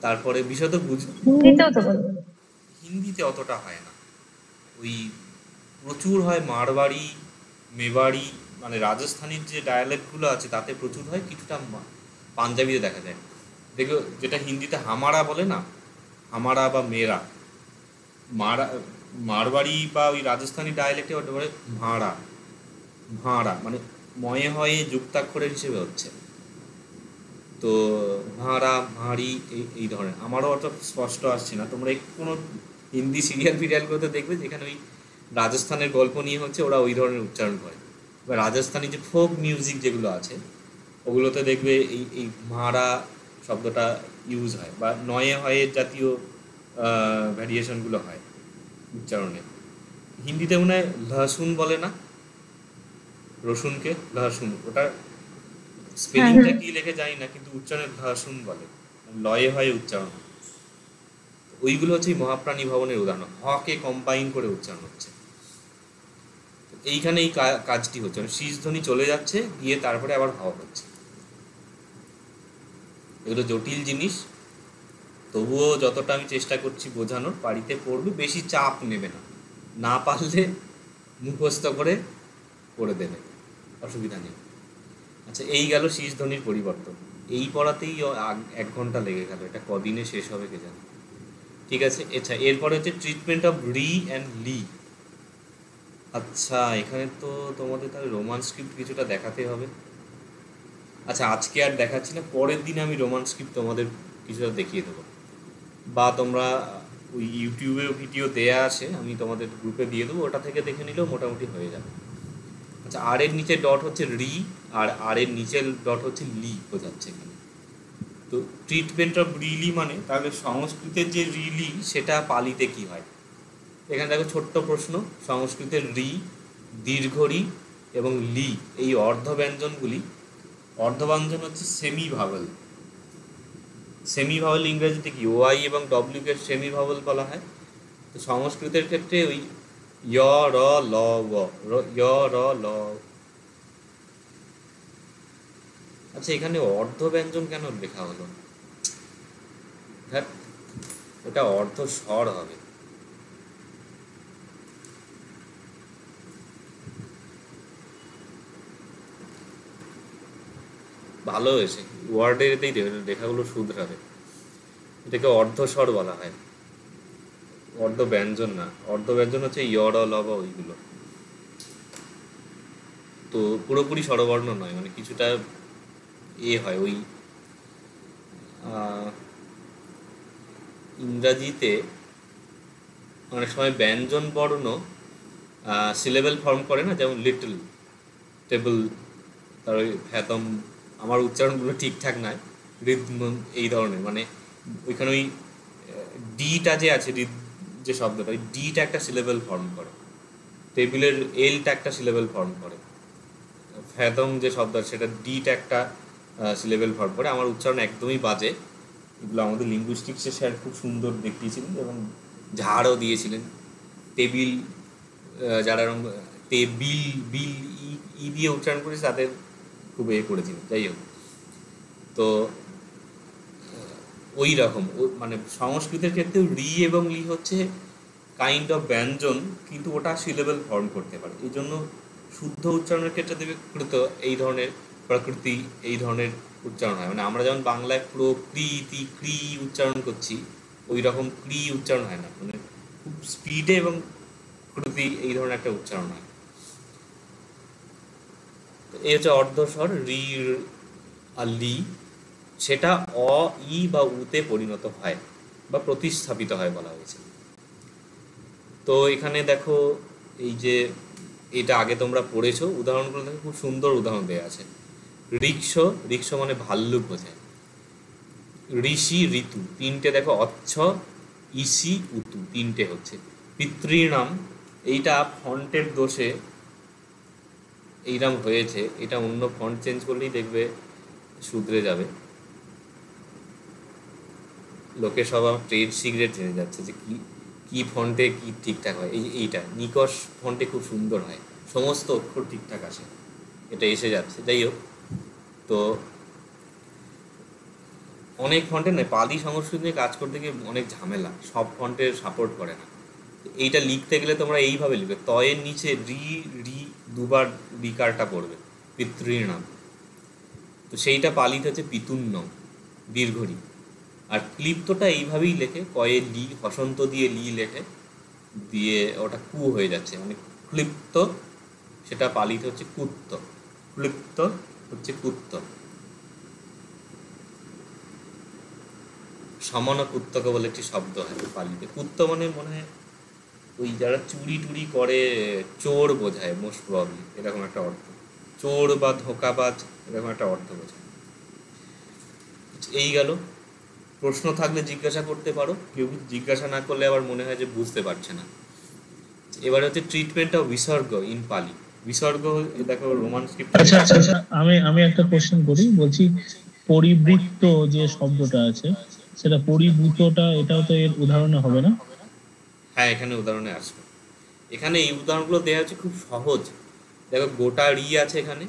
তারপরে বিশেষত হিন্দিতেও তো বলবো। হিন্দিতে অতটা হয় না, ওই প্রচুর হয় মারবাড়ি, মেবাড়ি, মানে রাজস্থানীর যে ডায়ালেক্টগুলো আছে তাতে প্রচুর হয়। কিছুটা পাঞ্জাবিতে দেখা যায়। দেখো যেটা হিন্দিতে হামারা বলে না, হামারা বা মেরা, মারবাড়ি বা ওই রাজস্থানী ডায়ালেক্টে ওটা বলে ভাঁড়া, ভাঁড়া মানে ময়ে হয়ে যুক্তাক্ষরের হিসেবে হচ্ছে। তো ভাঁড়া, ভাঁড়ি, এই ধরনের। আমারও অত স্পষ্ট আসছে না, তোমরা কোনো হিন্দি সিরিয়ালগুলোতে দেখবে যেখানে ওই রাজস্থানের গল্প নিয়ে হচ্ছে, ওরা ওই ধরনের উচ্চারণ করে। বা রাজস্থানী যে ফোক মিউজিক যেগুলো আছে ওগুলোতে দেখবে এই ভাঁড়া শব্দটা ইউজ হয়, বা নয়ে হয়ের জাতীয় ভ্যারিয়েশনগুলো হয় উচ্চারণে। হিন্দিতে মনে হয় লহসুন বলে না, রসুনকে লহসুন, ওটা স্পেলিংটা কি লেখে জানি না, কিন্তু উচ্চারণে লহসুন বলে, লয়ে হয়ে উচ্চারণ। ওইগুলো হচ্ছে মহাপ্রাণী ভবনের উদাহরণ, হকে কম্বাইন করে উচ্চারণ হচ্ছে। এইখানে এই কাজটি হচ্ছে, শীষ ধ্বনি চলে যাচ্ছে, গিয়ে তারপরে আবার হ হচ্ছে। এগুলো জটিল জিনিস, তবুও যতটা আমি চেষ্টা করছি বোঝানোর, বাড়িতে পড়বে, বেশি চাপ নেবে না, না পারলে মুখস্থ করে দেবে, অসুবিধা নেই। আচ্ছা, এই গেল শীষ ধ্বনির পরিবর্তন। এই পড়াতেই 1 ঘন্টা লেগে গেল, এটা কদিনে শেষ হবে কে জানে। ঠিক আছে, আচ্ছা এরপরে হচ্ছে ট্রিটমেন্ট অফ রি অ্যান্ড লি। আচ্ছা এখানে তো তোমাদের তাহলে রোমান স্ক্রিপ্ট কিছুটা দেখাতে হবে। আচ্ছা আজকে আর দেখাচ্ছি না, পরের দিন আমি রোমান স্ক্রিপ্ট তোমাদের কিছুটা দেখিয়ে দেবো, বা তোমরা ওই ইউটিউবেও ভিডিও দেয়া আছে, আমি তোমাদের গ্রুপে দিয়ে দেবো, ওটা থেকে দেখে নিলেও মোটামুটি হয়ে যাবে। আচ্ছা, আর এর নিচে ডট হচ্ছে রি, আর এর নিচের ডট হচ্ছে লি বোঝাচ্ছে এখানে। তো ট্রিটমেন্ট অফ রিলি মানে, তাহলে সংস্কৃতের যে রিলি সেটা পালিতে কি হয়। এখানে দেখো ছোট্ট প্রশ্ন, সংস্কৃতের রি, দীর্ঘ রি এবং লি, এই অর্ধব্যঞ্জনগুলি, অর্ধব্যঞ্জন হচ্ছে সেমি ভাওয়েল। সেমি ভাওয়েল ইংরেজিতে কি, ওআই এবং ডব্লিউকে সেমি ভাওয়েল বলা হয়। তো সংস্কৃতের ক্ষেত্রে ওই য় র ল ব, য় র ল। আচ্ছা এখানে অর্ধব্যঞ্জন কেন লেখা হলো, ধ্যাৎ, ওটা অর্ধ স্বর হবে। ভালো হয়েছে, ওয়ার্ডের এতেই লেখাগুলো শুধরাবে। এটাকে অর্ধস্বর বলা হয়, অর্ধব্যঞ্জন না। অর্ধব্যঞ্জন হচ্ছে য় র ল বা ওইগুলো। তো পুরোপুরি স্বরবর্ণ নয়, মানে কিছুটা হয়। ওই ইংরাজিতে অনেক সময় ব্যঞ্জন বর্ণ সিলেবেল ফর্ম করে না, যেমন লিটল, টেবল, তার ওই ফ্যাথম, আমার উচ্চারণগুলো ঠিকঠাক নয়, রিদম, এই ধরনের, মানে ওইখানে ওই ডিটা যে আছে, যে শব্দটা, ওই ডিটা একটা সিলেবেল ফর্ম করে, টেবিলের এলটা একটা সিলেবেল ফর্ম করে, ফ্যাথম যে শব্দ সেটা ডিটা একটা সিলেবেল ফর্ম করে। আমার উচ্চারণ একদমই বাজে, এগুলো আমাদের লিঙ্গুইস্টিক্সের স্যার খুব সুন্দর দেখিয়েছিলেন এবং ঝাড়ও দিয়েছিলেন। টেবিল যারা টেবিল বিল ই দিয়ে উচ্চারণ করেছে তাদের খুব করেছিলেন। যাই হোক, তো ওই রকম মানে সংস্কৃতের ক্ষেত্রেও রি এবং লি হচ্ছে কাইন্ড অফ ব্যঞ্জন, কিন্তু ওটা সিলেবল ফর্ম করতে পারে। এই জন্য শুদ্ধ উচ্চারণের ক্ষেত্রে দেবে কৃত এই ধরনের, প্রকৃতি এই ধরনের উচ্চারণ হয়। মানে আমরা যেমন বাংলায় প্রকৃতি ক্রি উচ্চারণ করছি, ওই রকম ক্রি উচ্চারণ হয় না, মানে খুব স্পিডে এবং কৃতি এই ধরনের একটা উচ্চারণ হয়। তো এই হচ্ছে অর্ধস্বর রি আর লি, সেটা অ ই বা উতে পরিণত হয় বা প্রতিস্থাপিত হয় বলা হয়েছে। তো এখানে দেখো এই যে এটা আগে তোমরা পড়েছো, উদাহরণগুলো দেখো খুব সুন্দর উদাহরণ দেওয়া আছে। রিক্ষ, রিক্ষ মানে ভাল্লুক বোঝায়। ঋষি, ঋতু, তিনটে দেখো। অচ্ছ, ইসি, উতু, তিনটে হচ্ছে। পিতৃনাম, এইটা ফন্টের দোষে এইরাম হয়েছে, এটা অন্য ফন্ট চেঞ্জ করলেই দেখবে শুধরে যাবে। লোকে সব ট্রেড সিক্রেট জেনে যাচ্ছে যে কি কি ফন্টে কি ঠিকঠাক হয়। এইটা নিকশ ফন্টে খুব সুন্দর হয়, সমস্ত অক্ষর ঠিকঠাক আসে, এটা এসে যাচ্ছে। যাই হোক, তো অনেক ফন্টে নয়, পালি সংস্কৃত নিয়ে কাজ করতে গিয়ে অনেক ঝামেলা, সব ফন্টের সাপোর্ট করে না। এইটা লিখতে গেলে তোমরা এইভাবে লিখবে, তয়ের নিচে রি রি দুবার রিকারটা পড়বে, পিতৃনাম। তো সেইটা পালিতে হচ্ছে পিতুন্ন দীর্ঘরি। আর ক্লিপ্তটা এইভাবেই লেখে, কয়ে লি, হসন্ত দিয়ে লি লেখে, দিয়ে ওটা কু হয়ে যাচ্ছে, মানে ক্লিপ্ত, সেটা পালিতে হচ্ছে কুত্ত, ক্লিপ্ত হচ্ছে কুত্ত। সমান কুত্তক বলে একটি শব্দ হয় পালিতে। কুত্ত মানে মনে হয় ওই যারা চুরি টুরি করে চোর বোঝায়, মোস্ট প্রবলি এরকম একটা অর্থ, চোর বা ধোঁকাবাজ এরকম একটা অর্থ বোঝায়। এই গেল। প্রশ্ন থাকলে জিজ্ঞাসা করতে পারো, কেউ জিজ্ঞাসা না করলে আবার মনে হয় যে বুঝতে পারছে না। এবার হচ্ছে ট্রিটমেন্ট অফ বিসর্গ ইন পালি। বিসর্গ দেখো রোমান স্ক্রিপ্ট। আচ্ছা আচ্ছা আচ্ছা, আমি একটা কোশ্চেন করি, বলছি পরিবৃত্ত যে শব্দটা আছে সেটা পরিভূতটা, এটাও তো এর উদাহরণে হবে না? হ্যাঁ, এখানে উদাহরণে আসবে। এখানে এই উদাহরণগুলো দেওয়া হচ্ছে খুব সহজ। দেখো গোটা রি আছে এখানে,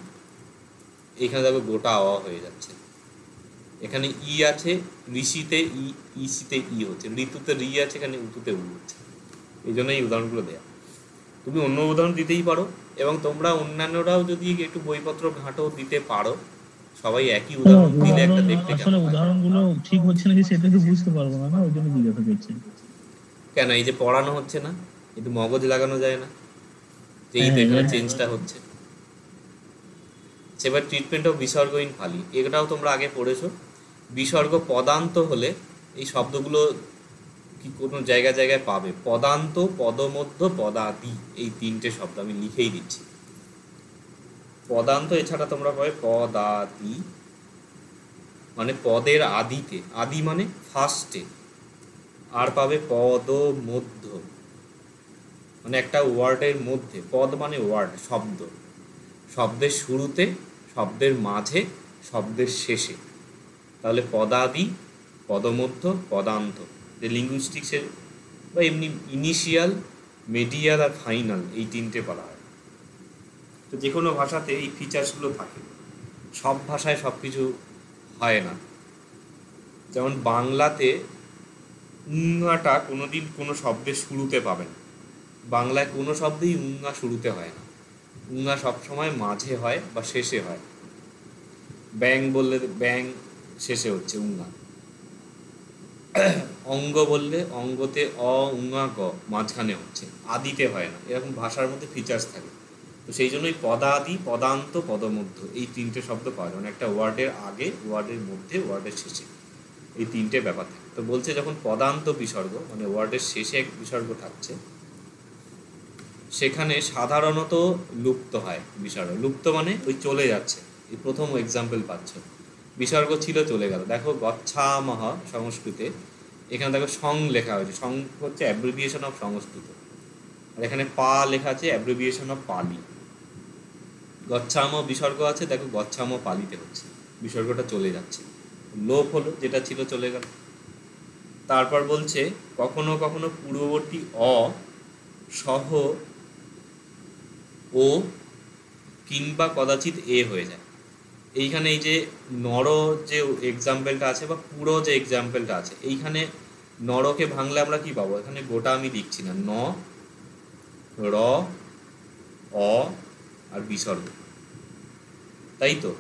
এখানে দেখো গোটা অ হয়ে যাচ্ছে। এখানে ই আছে, ঋষিতে ই, ইসিতে ই হচ্ছে, ঋতুতে রি আছে, এখানে উতুতে উ হচ্ছে। এই জন্য এই উদাহরণগুলো দেয়া। তুমি অন্য উদাহরণ দিতেই পারো, এবং তোমরা অন্যান্যরাও যদি একটু বইপত্র ঘাঁটো দিতে পারো। সবাই একই উদাহরণ দিলে একটা দেখতে আসলে উদাহরণগুলো ঠিক হচ্ছে নাকি সেটা তো বুঝতে পারবো না, ওই জন্য জিজ্ঞাসা করছি। কেন, এই যে পড়ানো হচ্ছে না, একটু মগজ লাগানো যায় না যে এই তো এখানে চেঞ্জটা হচ্ছে। সেবার ট্রিটমেন্ট অফ বিসর্গ ইন পালি, এটাও তোমরা আগে পড়েছো। বিসর্গ পদান্ত হলে এই শব্দগুলো কি কোনো জায়গায় জায়গায় পাবে। পদান্ত, পদমধ্য, পদাদি, এই তিনটে শব্দ আমি লিখেই দিচ্ছি। পদান্ত এছাড়া তোমরা পাবে পদাদি, মানে পদের আদিতে, আদি মানে ফার্স্টে। আর পাবে পদ মধ্য, মানে একটা ওয়ার্ডের মধ্যে। পদ মানে ওয়ার্ড, শব্দ, শব্দের শুরুতে, শব্দের মাঝে, শব্দের শেষে। তাহলে পদাদি, পদমধ্য, পদান্ত, যে লিঙ্গুইস্টিক্সের বা এমনি ইনিশিয়াল, মিডিয়াল আর ফাইনাল, এই তিনটে বলা হয়। তো যে কোনো ভাষাতে এই ফিচার্সগুলো থাকে, সব ভাষায় সব কিছু হয় না। যেমন বাংলাতে উঙাটা কোনোদিন কোনো শব্দের শুরুতে পাবেন, বাংলায় কোনো শব্দেই উঙা শুরুতে হয় না, উঙা সবসময় মাঝে হয় বা শেষে হয়। ব্যাং বললে ব্যাং শেষে হচ্ছে উঙা। অঙ্গ বললে অঙ্গতে অ উঙা গ মাঝখানে হচ্ছে, আদিতে হয় না। এরকম ভাষার মধ্যে ফিচার্স থাকে। তো সেই জন্যই পদাদি, পদান্ত, পদমধ্য, এই তিনটে শব্দ পাওয়া যায়। মানে একটা ওয়ার্ডের আগে, ওয়ার্ডের মধ্যে, ওয়ার্ডের শেষে, এই তিনটে ব্যাপার থাকে। তো বলছে যখন পদান্ত বিসর্গ, মানে ওয়ার্ডের শেষে এক বিসর্গ থাকছে, সেখানে সাধারণত লুপ্ত হয় বিসর্গ। লুপ্ত মানে ওই চলে যাচ্ছে। এই প্রথম এক্সাম্পল পাচ্ছ, বিসর্গ ছিল চলে গেল। দেখো গচ্ছামহ সংস্কৃতে, এখানে দেখো সং লেখা হয়েছে, সং হচ্ছে অ্যাব্রিভিয়েশন অফ সংস্কৃত, আর এখানে পা লেখা আছে অ্যাব্রিভিয়েশন অফ পালি। গচ্ছাম বিসর্গ আছে, দেখো গচ্ছাম পালিতে হচ্ছে, বিসর্গটা চলে যাচ্ছে। লোপ হলো, যেটা ছিল চলে গেল। তারপর বলছে কখনো কখনো পূর্ববর্তী অ সহ ও কিংবা কদাচিৎ এ হয়ে যায়। এইখানে এই যে নর যে এক্সাম্পলটা আছে বা পুরো যে এক্সাম্পলটা আছে, এইখানে নরকে ভাঙলে আমরা কি পাবো? এখানে গোটা আমি লিখছি না, ন, র, অ আর বিসর্গ, তাই তো?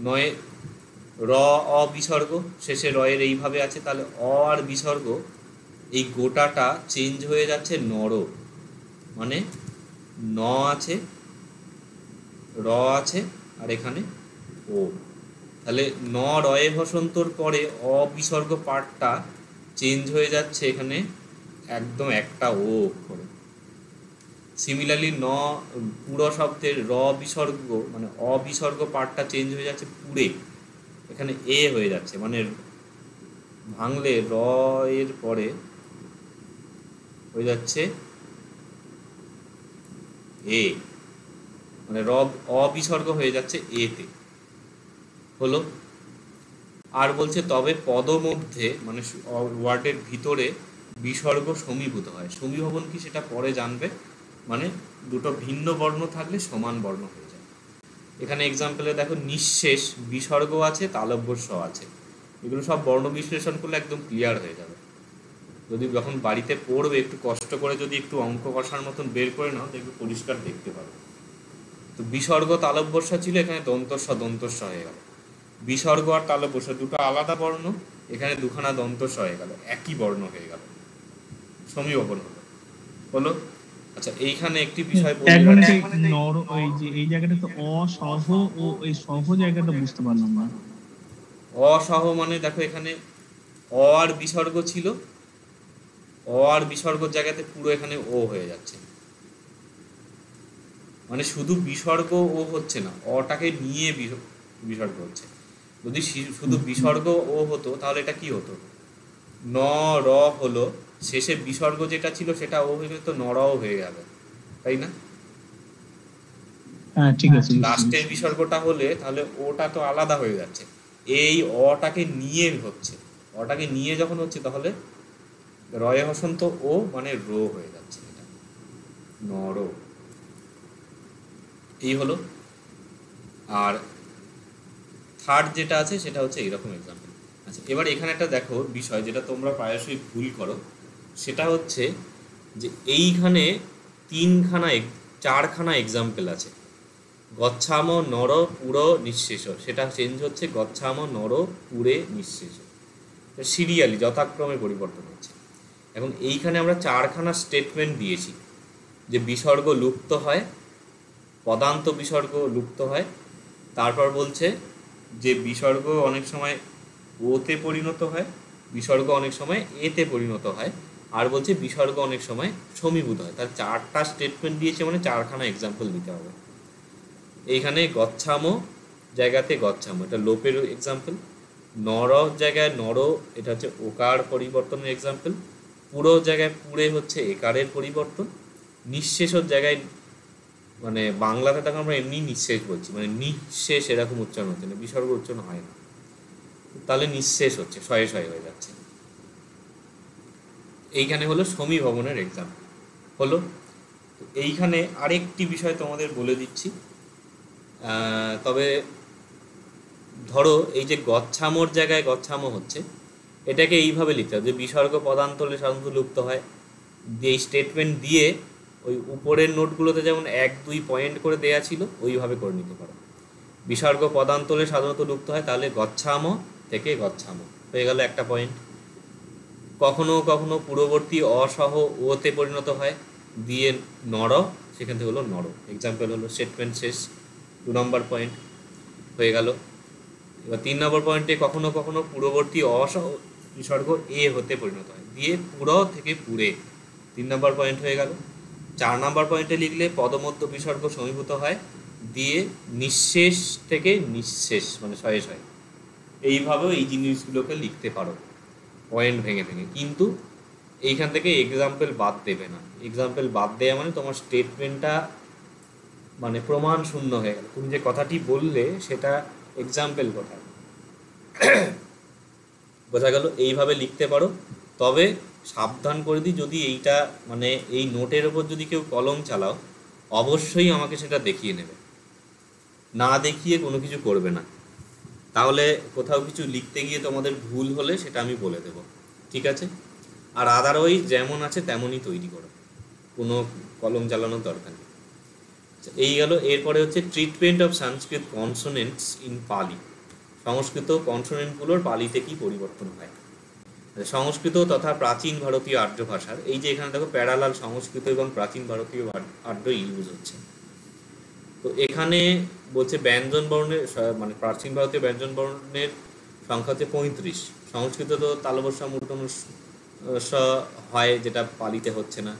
নয় র অ বিসর্গ, শেষে রয়ের এইভাবে আছে, তাহলে অ আর বিসর্গ এই গোটাটা চেঞ্জ হয়ে যাচ্ছে নর, মানে ন আছে, র আছে আর এখানে ও। তাহলে ন রয়ে হসন্তর পরে অ বিসর্গ পার্টটা চেঞ্জ হয়ে যাচ্ছে এখানে একদম একটা ও অক্ষরে। সিমিলারলি ন পুরো শব্দের র বিসর্গ মানে অ বিসর্গ পার্টটা চেঞ্জ হয়ে যাচ্ছে পুরে, এখানে এ হয়ে যাচ্ছে, মানে ভাঙলে র এর পরে হয়ে যাচ্ছে এ, মানে র অবিসর্গ হয়ে যাচ্ছে এতে, হলো। আর বলছে তবে পদ মধ্যে মানে ওয়ার্ডের ভিতরে বিসর্গ সমীভূত হয়। সমীভবন কি সেটা পরে জানবে, মানে দুটো ভিন্ন বর্ণ থাকলে সমান বর্ণ হয়ে যায়। এখানে এক্সাম্পলে দেখো নিঃশেষ বিসর্গ আছে, তালব্য স আছে, এগুলো সব বর্ণ বিশ্লেষণ করলে একদম ক্লিয়ার হয়ে যাবে। যদি যখন বাড়িতে পড়বে একটু কষ্ট করে যদি একটু অঙ্ক কষার মতন বের করে নাও, দেখবে পরিষ্কার দেখতে পাবে। তো বিসর্গ তালব্যস্য ছিল, এখানে দন্তস্ব হয়ে গেল। বিসর্গ আর তালব্যস্য দুটো আলাদা বর্ণ, এখানে দুখানা দন্তস্ব হয়ে গেল, একই বর্ণ হয়ে গেল, সমীবপন হলো। আচ্ছা, এইখানে একটি বিষয় এক মিনিট, নর ওই যে এই জায়গাটা তো অসহ ও এই সহ জায়গাটা বুঝতে পারলাম না। অসহ মানে দেখো এখানে অ আর বিসর্গ ছিল, অ আর বিসর্গর জায়গাতে পুরো এখানে ও হয়ে যাচ্ছে, মানে শুধু বিসর্গ ও হচ্ছে না, অটাকে নিয়ে বিসর্গ হচ্ছে। যদি শুধু বিসর্গ ও হতো তাহলে এটা কি হতো? ন র হলো, শেষে বিসর্গ যেটা ছিল সেটা ও হয়ে যেত, ন র হয়ে যাবে, তাই না? হ্যাঁ ঠিক আছে। লাস্টের বিসর্গটা হলে তাহলে ওটা তো আলাদা হয়ে যাচ্ছে, এই অটাকে নিয়ে হচ্ছে, অটাকে নিয়ে যখন হচ্ছে তাহলে রয়ে হসন্ত ও মানে রো হয়ে যাচ্ছে, এটা নর, এই হলো। আর থার্ড যেটা আছে সেটা হচ্ছে এইরকম এক্সাম্পল। আচ্ছা, এবার এখানে একটা দেখো বিষয় যেটা তোমরা প্রায়শই ভুল করো, সেটা হচ্ছে যে এইখানে চারখানা এক্সাম্পল আছে, গচ্ছাম নর পুর নিঃশেষ, সেটা চেঞ্জ হচ্ছে গচ্ছাম নর পুরে নিঃশেষ, সিরিয়ালি যথাক্রমে পরিবর্তন হচ্ছে। এখন এইখানে আমরা চারখানা স্টেটমেন্ট দিয়েছি যে বিসর্গ লুপ্ত হয়, পদান্ত বিসর্গ লুপ্ত হয়, তারপর বলছে যে বিসর্গ অনেক সময় ওতে পরিণত হয়, বিসর্গ অনেক সময় এতে পরিণত হয়, আর বলছে বিসর্গ অনেক সময় সমীভূত হয়। তার চারটা স্টেটমেন্ট দিয়েছে, মানে চারখানা এক্সাম্পল দিতে হবে। এইখানে গচ্ছামো জায়গাতে গচ্ছামো, এটা লোপের এক্সাম্পল। নর জায়গায় নর, এটা হচ্ছে ওকার পরিবর্তনের এক্সাম্পল। পুরো জায়গায় পুরে হচ্ছে একারের পরিবর্তন। নিঃশেষর জায়গায় মানে বাংলাতে তাকে আমরা এমনি নিঃশেষ বলছি, মানে নিঃশেষ এরকম উচ্চারণ হচ্ছে না, বিসর্গ উচ্চারণ হয় না, তাহলে নিঃশেষ হচ্ছে, শয়ে শয়ে হয়ে যাচ্ছে। এইখানে হলো সমীভবনের এক্সাম্পল হলো। এইখানে আরেকটি বিষয় তোমাদের বলে দিচ্ছি, তবে ধরো এই যে গচ্ছামোর জায়গায় গচ্ছামো হচ্ছে, এটাকে এইভাবে লিখতে হবে যে বিসর্গ পদান্তলে সাধারণত লুপ্ত হয়, এই স্টেটমেন্ট দিয়ে ওই উপরের নোটগুলোতে যেমন 1-2 পয়েন্ট করে দেয়া ছিল ওইভাবে করে নিতে পারো। বিসর্গ পদান্তলে সাধারণত লুপ্ত হয়, তাহলে গচ্ছামো থেকে গচ্ছামো হয়ে গেল একটা পয়েন্ট। কখনো কখনো পূর্ববর্তী অসহ ওতে পরিণত হয়, দিয়ে নর, সেখান থেকে হলো নর, এক্সাম্পল হলো স্টেটমেন্ট শেষ, 2 নম্বর পয়েন্ট হয়ে গেল। এবার 3 নম্বর পয়েন্টে কখনো কখনো পূর্ববর্তী অসহ বিসর্গ এ হতে পরিণত হয়, দিয়ে পুরো থেকে পুরে, 3 নম্বর পয়েন্ট হয়ে গেল। 4 নম্বর পয়েন্টে লিখলে পদমধ্য বিসর্গ সমীভূত হয়, দিয়ে নিঃশেষ থেকে নিঃশেষ মানে শয়ে শয়ে, এইভাবেও এই জিনিসগুলোকে লিখতে পারো পয়েন্ট ভেঙে ভেঙে, কিন্তু এইখান থেকে এক্সাম্পল বাদ দেবে না। এক্সাম্পল বাদ দেওয়া মানে তোমার স্টেটমেন্টটা মানে প্রমাণ শূন্য হয়ে গেল, তুমি যে কথাটি বললে সেটা এক্সাম্পল কোথায়। বোঝা গেল? এইভাবে লিখতে পারো। তবে সাবধান করে দিই, যদি এইটা মানে এই নোটের ওপর যদি কেউ কলম চালাও, অবশ্যই আমাকে সেটা দেখিয়ে নেবে, না দেখিয়ে কোনো কিছু করবে না। তাহলে কোথাও কিছু লিখতে গিয়ে তোমাদের ভুল হলে সেটা আমি বলে দেব, ঠিক আছে? আর আদারওয়াইজ যেমন আছে তেমনই তৈরি করো, কোনো কলম চালানোর দরকার নেই। এই গেল। এরপরে হচ্ছে treatment of Sanskrit consonants in পালি। সংস্কৃত কনসোনেন্টগুলোর পালিতে কি পরিবর্তন হয়। সংস্কৃত তথা প্রাচীন ভারতীয় আর্য ভাষার, এই যে এখানে দেখো প্যারালাল সংস্কৃত এবং প্রাচীন ভারতীয় আর্য ইউজ হচ্ছে। তো এখানে বলছে ব্যঞ্জন বর্ণের মানে প্রাচীন ভারতীয় ব্যঞ্জন বর্ণের সংখ্যা হচ্ছে 35। সংস্কৃত তো তালবস্যা মূর্ধন্য হয়, যেটা পালিতে হচ্ছে না।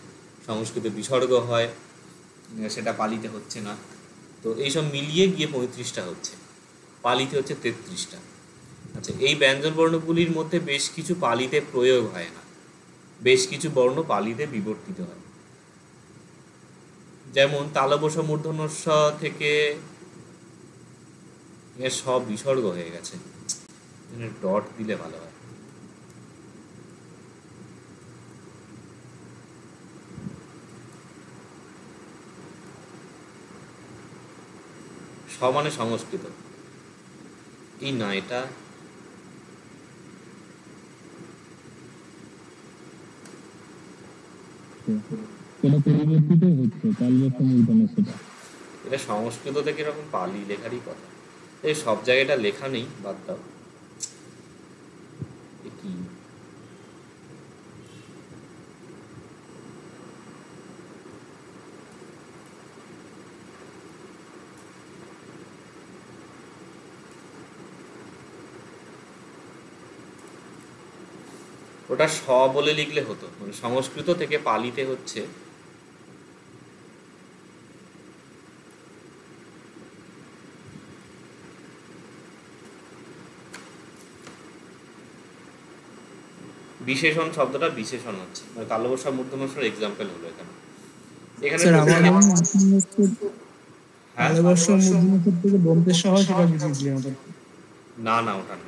সংস্কৃত বিসর্গ হয়, সেটা পালিতে হচ্ছে না। তো এইসব মিলিয়ে গিয়ে 35টা হচ্ছে, পালিতে হচ্ছে 33টা। আচ্ছা, এই ব্যঞ্জন বর্ণগুলির মধ্যে বেশ কিছু পালিতে প্রয়োগ হয় না, বেশ কিছু বর্ণ পালিতে বিবর্তিত হয়। যেমন তালবস্য মূর্ধন্য স থেকে সব বিসর্গ হয়ে গেছে, ডট দিলে ভালো হয়। মানে সংস্কৃত এই না, এটা পরিবর্তিত হচ্ছে তালবস্য মূর্ধন্য সেটা। এটা সংস্কৃত থেকে এরকম পালি লেখারই কথা, এই সব জায়গাটা লেখা নেই, বাদ দাও। কি ওটা স বলে লিখলে হতো, মানে সংস্কৃত থেকে পালিতে হচ্ছে বিশেষণ, শব্দটা বিশেষণ হচ্ছে, মানে তালবস্য মূর্ধন্যর এক্সাম্পল হলো এখানে। এখানে স্যার আমার হ্যাঁ, তালবস্য মূর্ধন্য থেকে দন্তেশ হয় সেটা বুঝিয়েছিলেন আমাদের। না না, ওটা না,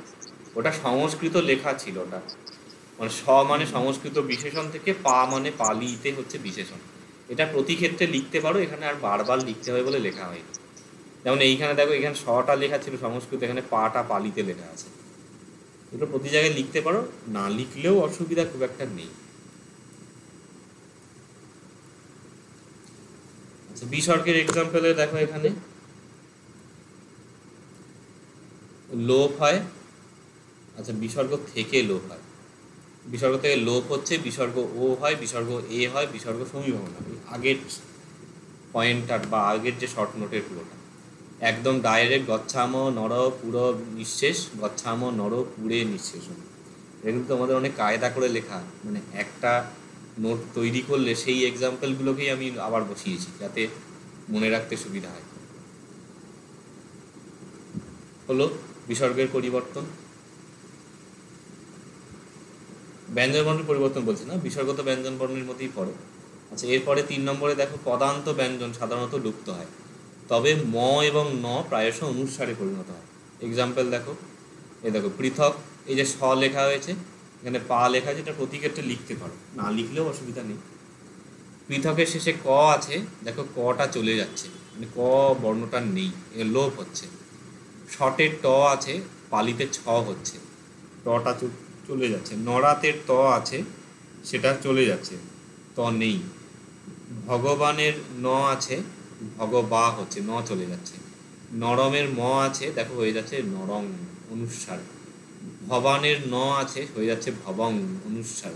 ওটা সংস্কৃত লেখা ছিল। ওটা মানে স মানে সংস্কৃত বিশেষণ থেকে পা মানে পালিতে হচ্ছে বিশেষণ। এটা প্রতি ক্ষেত্রে লিখতে পারো, এখানে আর বারবার লিখতে হয় বলে লেখা হয়নি। যেমন এইখানে দেখো, এখানে সটা লেখা ছিল সংস্কৃত, এখানে পাটা পালিতে লেখা আছে। এগুলো প্রতি জায়গায় লিখতে পারো, না লিখলেও অসুবিধা খুব একটা নেই। আচ্ছা, বিসর্গের এক্সাম্পলে দেখো, এখানে লোপ হয়। আচ্ছা, বিসর্গ থেকে লোপ হয়, বিসর্গ থেকে লোপ হচ্ছে, বিসর্গ ও হয়, বিসর্গ এ হয়, বিসর্গ সমীভবন হয়। আগের পয়েন্টার বা আগের যে শর্ট নোটের পুরোটা একদম ডাইরেক্ট গচ্ছাম নর পুর নিঃশেষ, গচ্ছাম নর পুরে নিঃশেষ। এটা কিন্তু তোমাদের অনেক কায়দা করে লেখা, মানে একটা নোট তৈরি করলে সেই এক্সাম্পলগুলোকেই আমি আবার বসিয়েছি যাতে মনে রাখতে সুবিধা হয়। হলো বিসর্গের পরিবর্তন। ব্যঞ্জন বর্ণের পরিবর্তন বলছি না, বিসর্গ তো ব্যঞ্জন বর্ণের মধ্যেই পড়ে। আচ্ছা, এরপরে 3 নম্বরে দেখো, পদান্ত ব্যঞ্জন সাধারণত লুপ্ত হয়, তবে ম এবং ন প্রায়শ অনুসারে পরিণত হয়। এক্সাম্পল দেখো, এই দেখো পৃথক, এই যে স লেখা হয়েছে, এখানে পা লেখা আছে, এটা প্রতি ক্ষেত্রে লিখতে পারো, না লিখলেও অসুবিধা নেই। পৃথকের শেষে ক আছে, দেখো কটা চলে যাচ্ছে, মানে ক বর্ণটা নেই, লোপ হচ্ছে। শটের ট আছে, পালিতে ছ হচ্ছে, টটা চলে যাচ্ছে। নরাতের ত আছে, সেটা চলে যাচ্ছে, ত নেই। ভগবানের ন আছে, ভগবা হচ্ছে, ন চলে যাচ্ছে। নরমের ম আছে, দেখো হয়ে যাচ্ছে নরং অনুস্বার। ভবানের ন আছে, হয়ে যাচ্ছে ভবং অনুস্বার।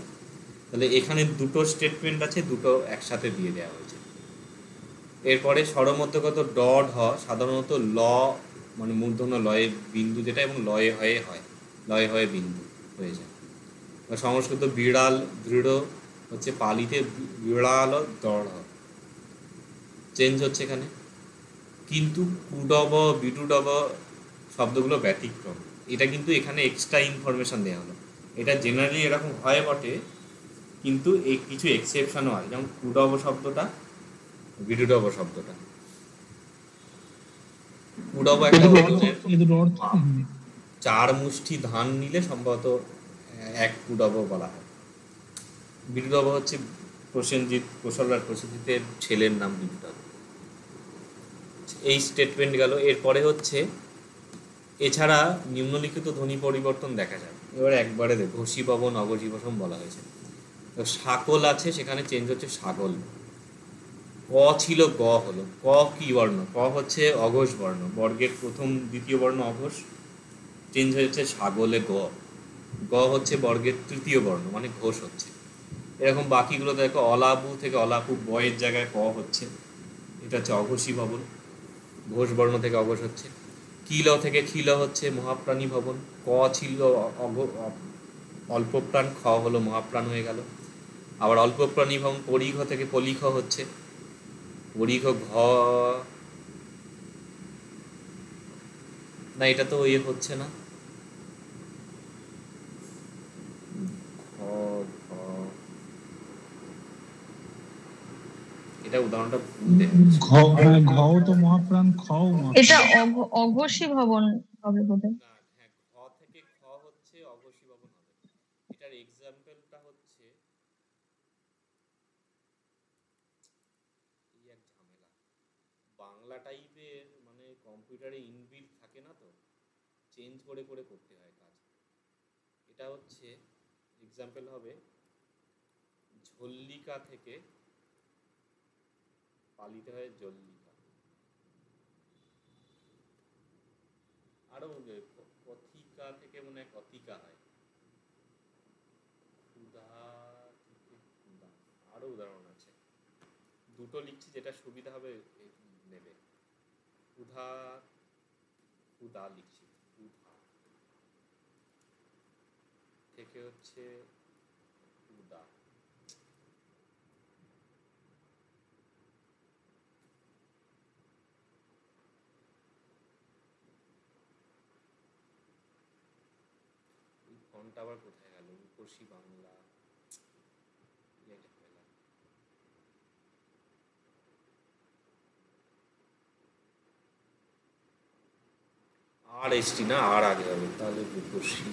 তাহলে এখানে দুটো স্টেটমেন্ট আছে, দুটো একসাথে দিয়ে দেওয়া হয়েছে। এরপরে স্বরমধ্যগত ড ঢ সাধারণত ল মানে মূর্ধন্য লয়ে বিন্দু যেটা, এবং লয়ে হয়ে হয়, লয়ে হয়ে বিন্দু হয়ে যায়। সংস্কৃত বিড়াল দৃঢ় হচ্ছে, পালিতে বিড়াল দৃঢ় চেঞ্জ হচ্ছে এখানে। কিন্তু কুডব বিটুডব শব্দগুলো ব্যতিক্রম, এটা কিন্তু এখানে এক্সট্রা ইনফরমেশন দেওয়া হলো। এটা জেনারেলি এরকম হয় বটে, কিন্তু কিছু এক্সেপশনও হয়, যেমন কুডব শব্দটা, বিটুডব শব্দটা। কুডব একটা 4 মুষ্টি ধান নিলে সম্ভবত এক কুডব বলা হয়। বিরুডব হচ্ছে প্রসেনজিৎ, প্রসল্লাদ প্রসেনজিতের ছেলের নাম বিরুডব। এই স্টেটমেন্ট গেল। এরপরে হচ্ছে এছাড়া নিম্নলিখিত ধ্বনি পরিবর্তন দেখা যায়। এবার একবারে দেখ, ঘষি ভবন, অঘষি ভবন বলা হয়েছে। তো সাকল আছে, সেখানে চেঞ্জ হচ্ছে সাগল। ক ছিল গ হলো। ক কি বর্ণ? ক হচ্ছে অঘোষ বর্ণ, বর্গের প্রথম দ্বিতীয় বর্ণ অঘোষ, চেঞ্জ হয়েছে সাগলে গ। গ হচ্ছে বর্গের তৃতীয় বর্ণ, মানে ঘোষ হচ্ছে। এরকম বাকিগুলো দেখো, অলাবু থেকে অলাপু, বয়ের জায়গায় ক হচ্ছে, এটা হচ্ছে অঘোষী ভবন, ঘোষ বর্ণ থেকে অঘোষ হচ্ছে। কিল থেকে খিল হচ্ছে মহাপ্রাণী ভবন। ক ছিল অল্পপ্রাণ, খ হলো মহাপ্রাণ হয়ে গেল। আবার অল্পপ্রাণী ভবন পরিঘ থেকে পলিখ হচ্ছে, পরিঘ ঘ, না এটা তো ইয়ে হচ্ছে না, ঘ ঘ, এটা উদাহরণটা ভুল দেয়া হচ্ছে। ঘও তো মহাপ্রাণ, খও এটা মহাপ্রাণ। অঘোষী ভবন হবে বোধহয়। না, হ্যাঁ, ঘ থেকে খ হচ্ছে অঘোষী ভবন হবে। এটার এক্সাম্পলটা হচ্ছে, এই এক ঝামেলা, বাংলা টাইপের মানে কম্পিউটারে ইনবিল্ট থাকে না, তো চেঞ্জ করে করে করতে হয় কাজ। এটা হচ্ছে এক্সাম্পল হবে, ঝল্লিকা থেকে পালিত হয় জল্লিকা। আরো কথিকা থেকে মনে হয় কথিকা হয়, ক্ষুধা থেকে ক্ষুধা। আরো উদাহরণ আছে, দুটো লিখছি, যেটা সুবিধা হবে নেবে। ক্ষুধা, ক্ষুধা লিখছি, ক্ষুধা থেকে হচ্ছে ক্ষুধা। এই ফন্টটা আবার কোথায় গেল? রূপসী বাংলা, ঝামেলা। আর এসটি না, আর আগে হবে, তাহলে রূপসী।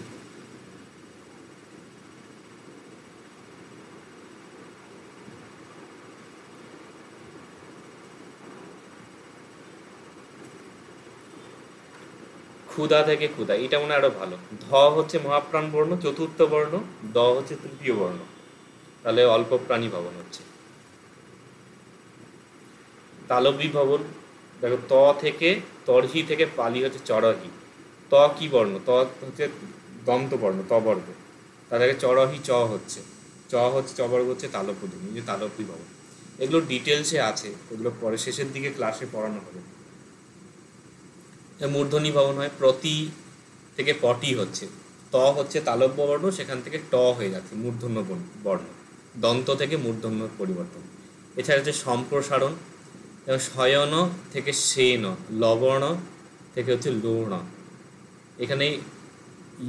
ক্ষুধা থেকে ক্ষুধা, এটা মনে হয় আরো ভালো। ধ হচ্ছে মহাপ্রাণ বর্ণ, চতুর্থ বর্ণ। দ হচ্ছে তৃতীয় বর্ণ, তাহলে অল্প প্রাণী ভবন হচ্ছে। তালব্যী ভবন, দেখো, ত থেকে তরহি থেকে পালি হচ্ছে চরহি। ত কি বর্ণ? ত হচ্ছে দন্ত বর্ণ, ত বর্গ, তাদেরকে চরহি চ হচ্ছে, চ হচ্ছে চ বর্গ হচ্ছে তালব্য ধ্বনি, যে তালব্যী ভবন। এগুলো ডিটেলসে আছে, এগুলো পরে শেষের দিকে ক্লাসে পড়ানো হবে। মূর্ধনি ভবন হয়, প্রতি থেকে পটি হচ্ছে, ত হচ্ছে তালব্য বর্ণ, সেখান থেকে ট হয়ে যাচ্ছে মূর্ধন্য বর্ণ, দন্ত থেকে মূর্ধন্য পরিবর্তন। এছাড়া হচ্ছে সম্প্রসারণ, এবং শয়ন থেকে সেন, লবণ থেকে হচ্ছে লৌণ। এখানে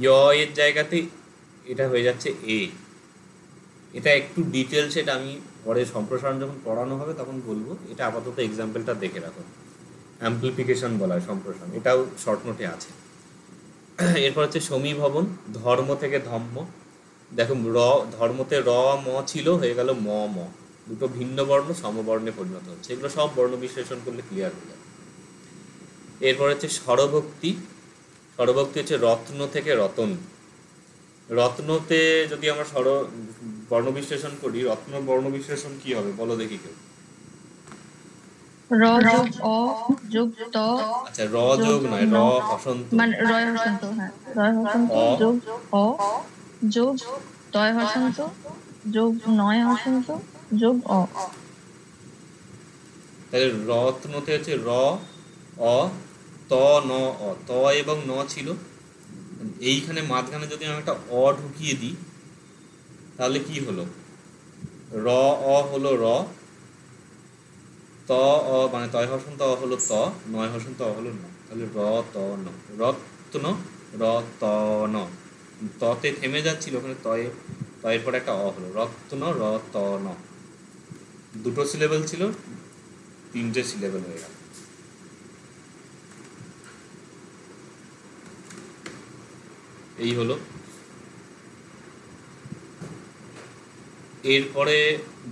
য় এর জায়গাতে এটা হয়ে যাচ্ছে এ। এটা একটু ডিটেলস, এটা আমি পরে সম্প্রসারণ যখন পড়ানো হবে তখন বলবো। এটা আপাতত এক্সাম্পলটা দেখে রাখো। অ্যাম্প্লিফিকেশন বলা হয় সম্প্রসারণ, এটাও শর্ট নোটে আছে। এরপর হচ্ছে সমীভবন, ধর্ম থেকে ধম্ম। দেখো, ধর্মতে র ম ছিল, হয়ে গেল ম ম, দুটো ভিন্ন বর্ণ সমবর্ণে পরিণত হচ্ছে। এগুলো সব বর্ণ বিশ্লেষণ করলে ক্লিয়ার হয়ে যাবে। এরপর হচ্ছে স্বরভক্তি। স্বরভক্তি হচ্ছে রত্ন থেকে রতন। রত্নতে যদি আমরা বর্ণ বিশ্লেষণ করি, রত্ন বর্ণ বিশ্লেষণ কি হবে বলো দেখি কেউ। র যোগ অ যোগ ত, আচ্ছা, র যোগ নয়, র হসন্ত, মানে রয় হসন্ত, হ্যাঁ, রয় হসন্ত যোগ অ যোগ তয় হসন্ত যোগ নয় হসন্ত যোগ অ। তাহলে রত্নতে হচ্ছে র অ ত ন অ, ত এবং ন ছিল, এইখানে মাঝখানে যদি আমি একটা অ ঢুকিয়ে দিই তাহলে কি হলো? র অ হলো র, ত অ মানে তয় হসন্ত অ হলো ত, নয় হসন্ত অ হলো ন, তাহলে র ত ন, রত্ন র ত ন। ততে থেমে যাচ্ছিল, ওখানে তয়ের পরে একটা অ হলো, রত্ন র ত ন। দুটো সিলেবেল ছিল, তিনটে সিলেবেল হয়ে গেল। এই হলো। এরপরে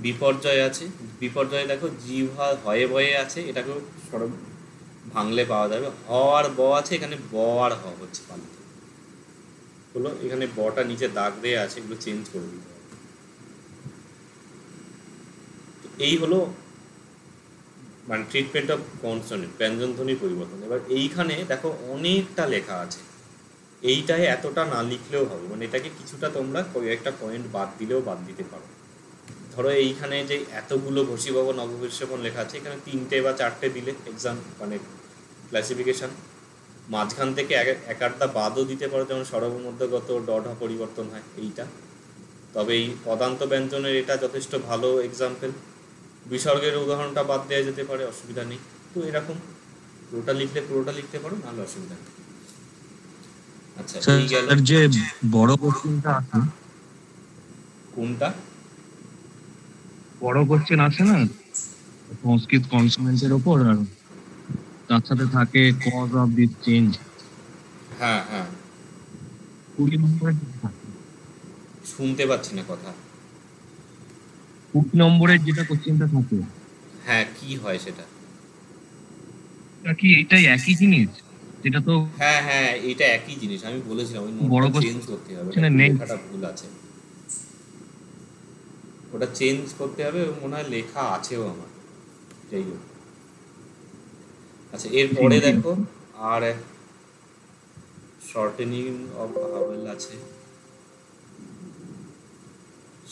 বিপর্যয় আছে। বিপর্যয় দেখো জিহ্বা হয়ে বয়ে আছে, এটাকেও সরব ভাঙলে পাওয়া যাবে। হ আর ব আছে, এখানে ব আর হ হচ্ছে পালিতে হলো। এখানে বটা নিচে দাগ দিয়ে আছে, এগুলো চেঞ্জ করে দিতে হবে। তো এই হলো মানে ট্রিটমেন্ট অফ কনসোনেন্ট, ব্যঞ্জনধ্বনির পরিবর্তন। এবার এইখানে দেখো অনেকটা লেখা আছে, এইটায় এতটা না লিখলেও হবে, মানে এটাকে কিছুটা তোমরা একটা পয়েন্ট বাদ দিলেও বাদ দিতে পারো। ধরো এইখানে যে এতগুলো ঘষিভব নববিশ্লেষণ লেখা আছে, এখানে 3টে বা 4টে দিলে এক্সাম মানে ক্লাসিফিকেশান। মাঝখান থেকে এক আধটা বাদও দিতে পারো, যেমন সর্বমধ্যগত ডঢা পরিবর্তন হয় এইটা। তবে এই পদান্ত ব্যঞ্জনের এটা যথেষ্ট ভালো এক্সাম্পল। বিসর্গের উদাহরণটা বাদ দেওয়া যেতে পারে, অসুবিধা নেই। তো এরকম পুরোটা লিখলে পুরোটা লিখতে পারো, নাহলে অসুবিধা নেই। আচ্ছা, এই গেল। যে বড় কোশ্চেনটা আছে, কোনটা বড় কোশ্চেন আছে না সংস্কৃত কনসোনেন্টের উপর, আর তার সাথে থাকে কজ অফ দিস চেঞ্জ। হ্যাঁ হ্যাঁ, 20 নম্বরের শুনতে পাচ্ছি না কথা। 20 নম্বরের যেটা কোশ্চেনটা থাকে, হ্যাঁ, কি হয় সেটা? কি এটাই একই জিনিস? যেটা তো হ্যাঁ হ্যাঁ, এটা একই জিনিস, আমি বলেছিলাম ওই বড় নোটটা question চেঞ্জ করতে হবে, নেই। লেখাটা ভুল আছে, ওটা চেঞ্জ করতে হবে। মনে হয় লেখা আছেও আমার, যাই হোক। আচ্ছা, এরপরে দেখো আর শর্টেনিং অফ ভাওয়েল আছে,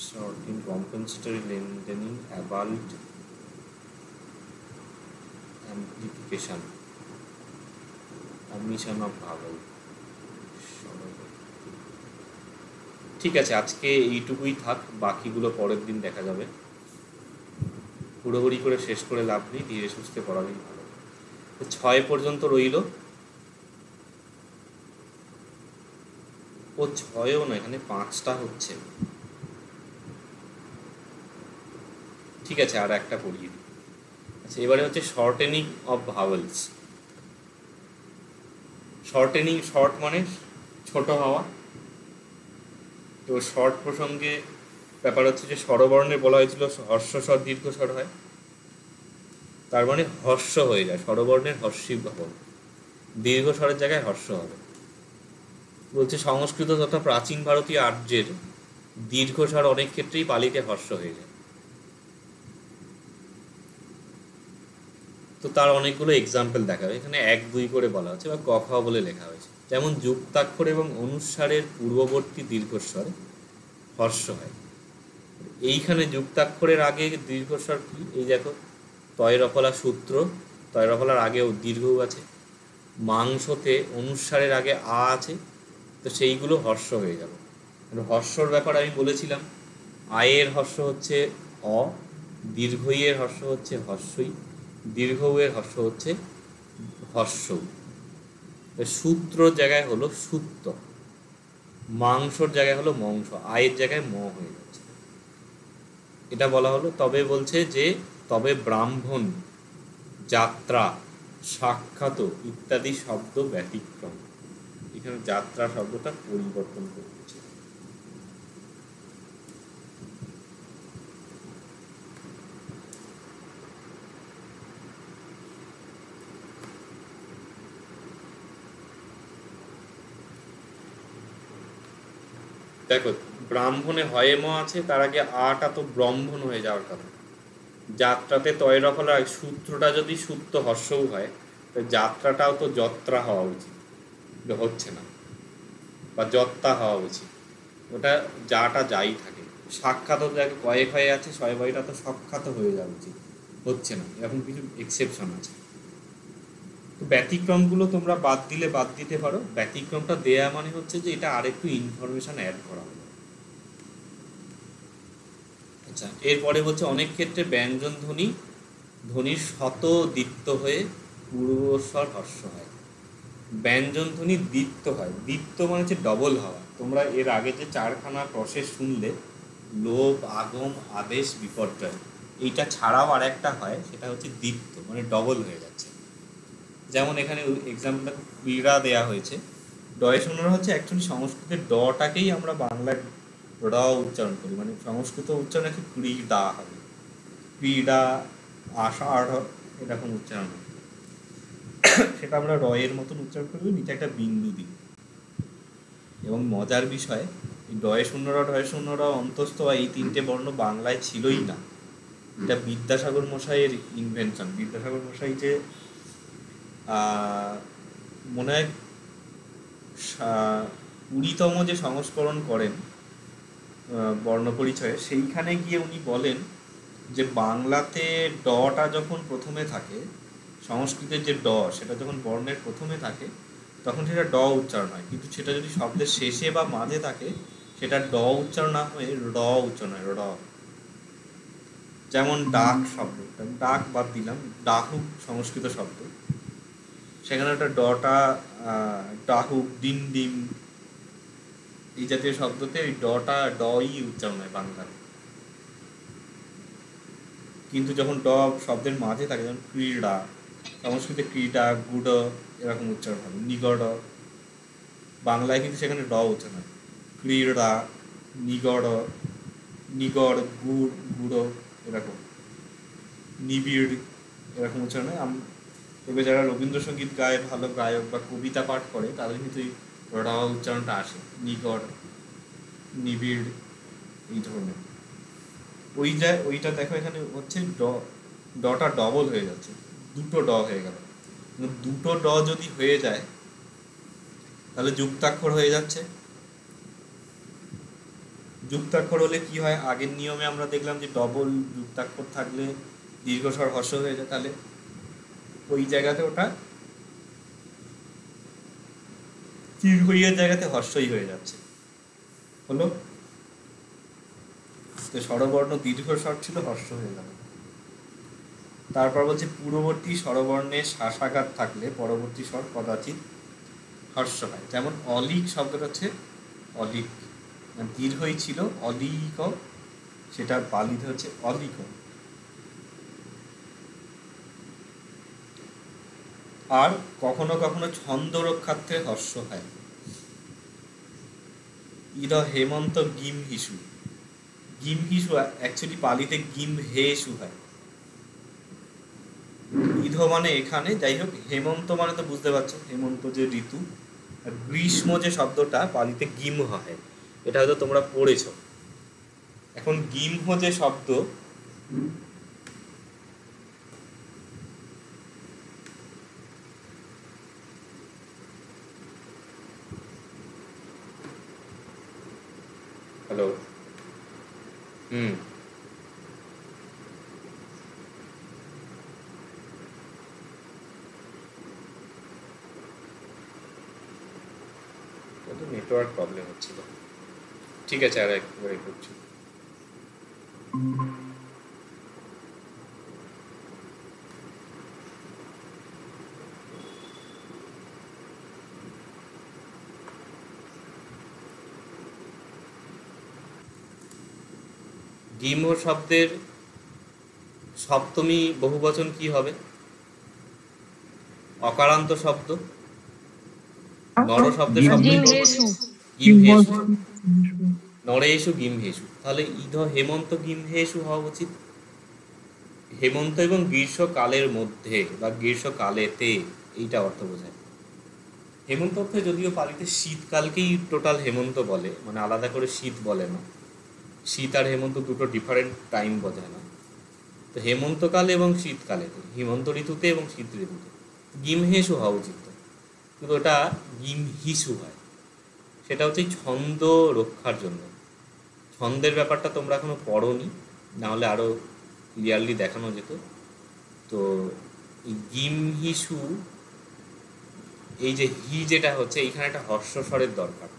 shortening compensatory lengthening ablaut amplification omission of vowel. ঠিক আছে, আজকে এইটুকুই থাক, বাকিগুলো পরের দিন দেখা যাবে। হুড়োহুড়ি করে শেষ করে লাভ নেই, ধীরে সুস্থে পড়ালেই ভালো। 6 পর্যন্ত রইল। ও 6ও না, এখানে 5টা হচ্ছে। ঠিক আছে, আর একটা পড়িয়ে দিই। আচ্ছা, এবারে হচ্ছে shortening of vowels. Shortening, short মানে ছোট হওয়া। তো শর্ট প্রসঙ্গে ব্যাপার হচ্ছে যে স্বরবর্ণে বলা হয়েছিল হর্ষস্বর দীর্ঘস্বর হয়, তার মানে হর্ষ হয়ে যায়, স্বরবর্ণের হর্ষী ভবন, দীর্ঘস্বরের জায়গায় হর্ষ হবে। বলছে সংস্কৃত তথা প্রাচীন ভারতীয় আর্যের দীর্ঘস্বর অনেক ক্ষেত্রেই পালিতে হর্ষ হয়ে যায়। তো তার অনেকগুলো এক্সাম্পল দেখা হয়, এখানে 1, 2 করে বলা হচ্ছে বা ক খ বলে লেখা হয়েছে। যেমন যুক্তাক্ষর এবং অনুস্বারের পূর্ববর্তী দীর্ঘস্বর হর্ষ হয়। এইখানে যুক্তাক্ষরের আগে দীর্ঘস্বর কি? এই দেখো, তয়রফলা সূত্র, তয়রফলার আগেও দীর্ঘ আছে। মাংসতে অনুস্বারের আগে আ আছে, তো সেইগুলো হর্ষ হয়ে গেল। হর্ষর ব্যাপার আমি বলেছিলাম, আয়ের হর্ষ হচ্ছে অ, দীর্ঘ ইয়ের হর্ষ হচ্ছে হর্ষই, দীর্ঘ এর হর্ষ হচ্ছে হর্ষ। সূত্র জায়গায় হলো সূত্র, মাংসর জায়গায় হলো মংস, আয়ের জায়গায় ম হয়ে যাচ্ছে, এটা বলা হলো। তবে বলছে যে তবে ব্রাহ্মণ, যাত্রা, সাক্ষাৎ ইত্যাদি শব্দ ব্যতিক্রম। এখানে যাত্রা শব্দটা পরিবর্তন করছে। দেখো, ব্রাহ্মণে হয়ে ম আছে, তার আগে আটা তো ব্রহ্মণ হয়ে যাওয়ার কথা। যাত্রাতে তয়রফলা, সূত্রটা যদি সূত্র হর্ষও হয়, তো যাত্রাটাও তো যত্রা হওয়া উচিত, হচ্ছে না, বা যত্তা হওয়া উচিত, ওটা যাটা যাই থাকে। সাক্ষাৎ যাকে কয়েক হয়ে আছে, শয়বাইটা তো সক্ষাৎ হয়ে যাওয়া উচিত, হচ্ছে না, এরকম কিছু এক্সেপশন আছে। তো ব্যতিক্রমগুলো তোমরা বাদ দিলে বাদ দিতে পারো। ব্যতিক্রমটা দেয়া মানে হচ্ছে যে এটা আরেকটু ইনফরমেশন অ্যাড করা হলো। আচ্ছা, এরপরে বলছে অনেক ক্ষেত্রে ব্যঞ্জন ধ্বনির শত দ্বিত্ব হয়ে পূর্বস্বর হর্ষ হয়। ব্যঞ্জন ধ্বনি দ্বিত্ব হয়, দ্বিত্ব মানে হচ্ছে ডবল হওয়া। তোমরা এর আগে যে 4খানা প্রসেস শুনলে, লোভ, আগম, আদেশ, বিপর্যয়, এইটা ছাড়াও আর একটা হয়, সেটা হচ্ছে দ্বিত্ব, মানে ডবল হয়ে যাচ্ছে। যেমন এখানে এক্সাম্পলটা ক্রীড়া দেয়া হয়েছে, ডয়ে শোনানো হচ্ছে অ্যাকচুয়ালি সংস্কৃতের ডটাকেই আমরা বাংলায় র উচ্চারণ করি, মানে সংস্কৃত উচ্চারণ একটু ক্রীড়া হবে, ক্রীড়া, আষাঢ় এরকম উচ্চারণ হবে। সেটা আমরা র এর মতন উচ্চারণ করবো, নিচে একটা বিন্দু দিই। এবং মজার বিষয়, এই ডয়ে শূন্য র অন্তস্থ বা এই তিনটে বর্ণ বাংলায় ছিলই না। এটা বিদ্যাসাগর মশাইয়ের ইনভেনশন। বিদ্যাসাগর মশাই যে মনে হয় 20তম যে সংস্করণ করেন বর্ণ পরিচয়ে, সেইখানে গিয়ে উনি বলেন যে বাংলাতে ডটা যখন প্রথমে থাকে, সংস্কৃতের যে ড সেটা যখন বর্ণের প্রথমে থাকে তখন সেটা ড উচ্চারণ হয়, কিন্তু সেটা যদি শব্দের শেষে বা মাঝে থাকে সেটা ড উচ্চারণ না হয়ে র উচ্চারণ হয়, র। যেমন ডাক শব্দটা, ডাক বাদ দিলাম, ডাহুক সংস্কৃত শব্দ, সেখানে একটা ডটা ডাহুক, ডিম ডিম এই জাতীয় শব্দতে ওই ডটা ডই উচ্চারণ হয় বাংলায়। কিন্তু যখন ড শব্দের মাঝে থাকে, যেমন ক্রীড়া, সংস্কৃতে ক্রীড়া, গুড় এরকম উচ্চারণ হবে, নিগড়, বাংলায় কিন্তু সেখানে ড উচ্চারণ হয়, ক্রীড়া, নিগড়, নিগড়, গুড়, গুড়ো এরকম, নিবিড় এরকম উচ্চারণ হয়। এবার যারা রবীন্দ্রসঙ্গীত গায়, ভালো গায়ক বা কবিতা পাঠ করে, তাদের কিন্তু এই র উচ্চারণটা আসে, নিগড়, নিবিড় এই ধরনের। ওইটা দেখো এখানে হচ্ছে ডটা ডবল হয়ে যাচ্ছে, দুটো ড হয়ে গেল। দুটো ড যদি হয়ে যায় তাহলে যুক্তাক্ষর হয়ে যাচ্ছে। যুক্তাক্ষর হলে কি হয়, আগের নিয়মে আমরা দেখলাম যে ডবল যুক্তাক্ষর থাকলে দীর্ঘস্বর হ্রস্ব হয়ে যায়, তাহলে ওই জায়গাতে ওটা দীর্ঘইয়ের জায়গাতে হ্রস্বই হয়ে যাচ্ছে, হলো। তো স্বরবর্ণ দীর্ঘস্বর ছিল, হ্রস্ব হয়ে গেল। তারপর বলছে পূর্ববর্তী স্বরবর্ণে শ্বাসাঘাত থাকলে পরবর্তী স্বর কদাচিৎ হ্রস্ব হয়। যেমন অলিক শব্দটা হচ্ছে অলিক, দীর্ঘই ছিল, অলিক, সেটা পালিত হচ্ছে অলিক। আর কখনো কখনো ছন্দ রক্ষার্থে হ্রস্ব হয়। ইদ হেমন্ত গিম হিসু, গিম হিসু অ্যাকচুয়ালি পালিতে গিম হেসু হয়। ইধ মানে এখানে, যাই হোক, হেমন্ত মানে তো বুঝতে পারছো, হেমন্ত যে ঋতু, আর গ্রীষ্ম যে শব্দটা পালিতে গিম হয়, এটা হয়তো তোমরা পড়েছ। এখন গিমহ যে শব্দ, হ্যালো, নেটওয়ার্ক প্রবলেম হচ্ছিল। ঠিক আছে, আর একবার করছি। গিম্হ শব্দের সপ্তমী বহুবচন কি হবে? অকারান্ত শব্দ। নর শব্দের গিমহেষু। গিমহেষু, নরেষু গিমহেষু। তাহলে ইধ হেমন্ত গিমহেষু হওয়া উচিত। হেমন্ত এবং গ্রীষ্মকালের মধ্যে বা গ্রীষ্মকালেতে, এইটা অর্থ বোঝায়। হেমন্ত অর্থে যদিও পালিতে শীতকালকেই টোটাল হেমন্ত বলে, মানে আলাদা করে শীত বলে না। শীত আর হেমন্ত দুটো ডিফারেন্ট টাইম বোঝায় না। তো হেমন্তকালে এবং শীতকালেতে, হেমন্ত ঋতুতে এবং শীত ঋতুতে গিমহেষু হওয়া উচিত, কিন্তু ওটা গিমহিষু হয়। সেটা হচ্ছে ছন্দ রক্ষার জন্য। ছন্দের ব্যাপারটা তোমরা এখনো পড়োনি, নাহলে আরও ক্লিয়ারলি দেখানো যেত। তো এই গিমহিষু, এই যে হি যেটা হচ্ছে, এইখানে একটা হর্ষ স্বরের দরকার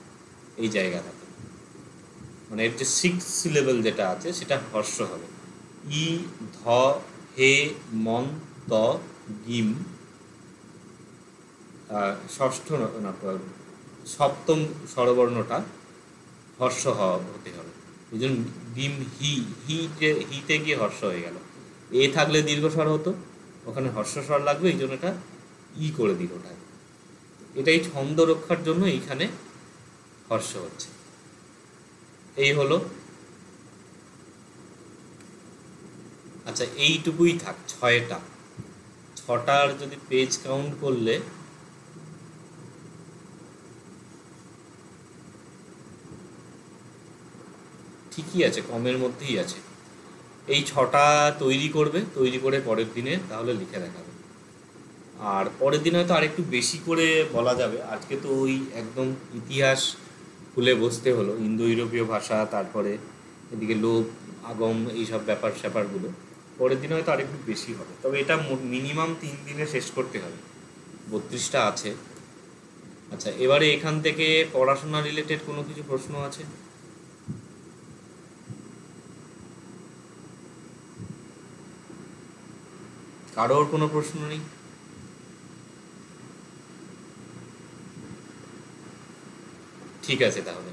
এই জায়গাটাতে, মানে এর যে 6 সিলেবল যেটা আছে সেটা হর্ষ হবে। ই, ধ, হে, মন, ত, গিম, ষষ্ঠ না সপ্তম স্বরবর্ণটা হর্ষ হতে হবে। এই জন্য গিম হি, হিতে গিয়ে হর্ষ হয়ে গেল। এ থাকলে দীর্ঘস্বর হতো, ওখানে হর্ষ স্বর লাগবে, এই জন্য এটা ই করে দিল ওটা। এটাই ছন্দ রক্ষার জন্য এইখানে হর্ষ হচ্ছে। এই হলো। আচ্ছা, এইটুকুই থাক, 6টা। 6টার যদি পেজ কাউন্ট করলে ঠিকই আছে, কমের মধ্যেই আছে। এই 6টা তৈরি করবে, তৈরি করে পরের দিনে তাহলে লিখে দেখাবে। আর পরের দিন হয়তো আরেকটু বেশি করে বলা যাবে। আজকে তো ওই একদম ইতিহাস খুলে বসতে হলো, ইন্দো ইউরোপীয় ভাষা, তারপরে এদিকে লোভ, আগম, এইসব ব্যাপার স্যাপারগুলো। পরের দিন হয়তো আরেকটু বেশি হবে, তবে এটা মিনিমাম 3 দিনে শেষ করতে হবে। 32টা আছে। আচ্ছা, এবারে এখান থেকে পড়াশোনা রিলেটেড কোনো কিছু প্রশ্ন আছে? কারোর কোনো প্রশ্ন নেই? ঠিক আছে তাহলে।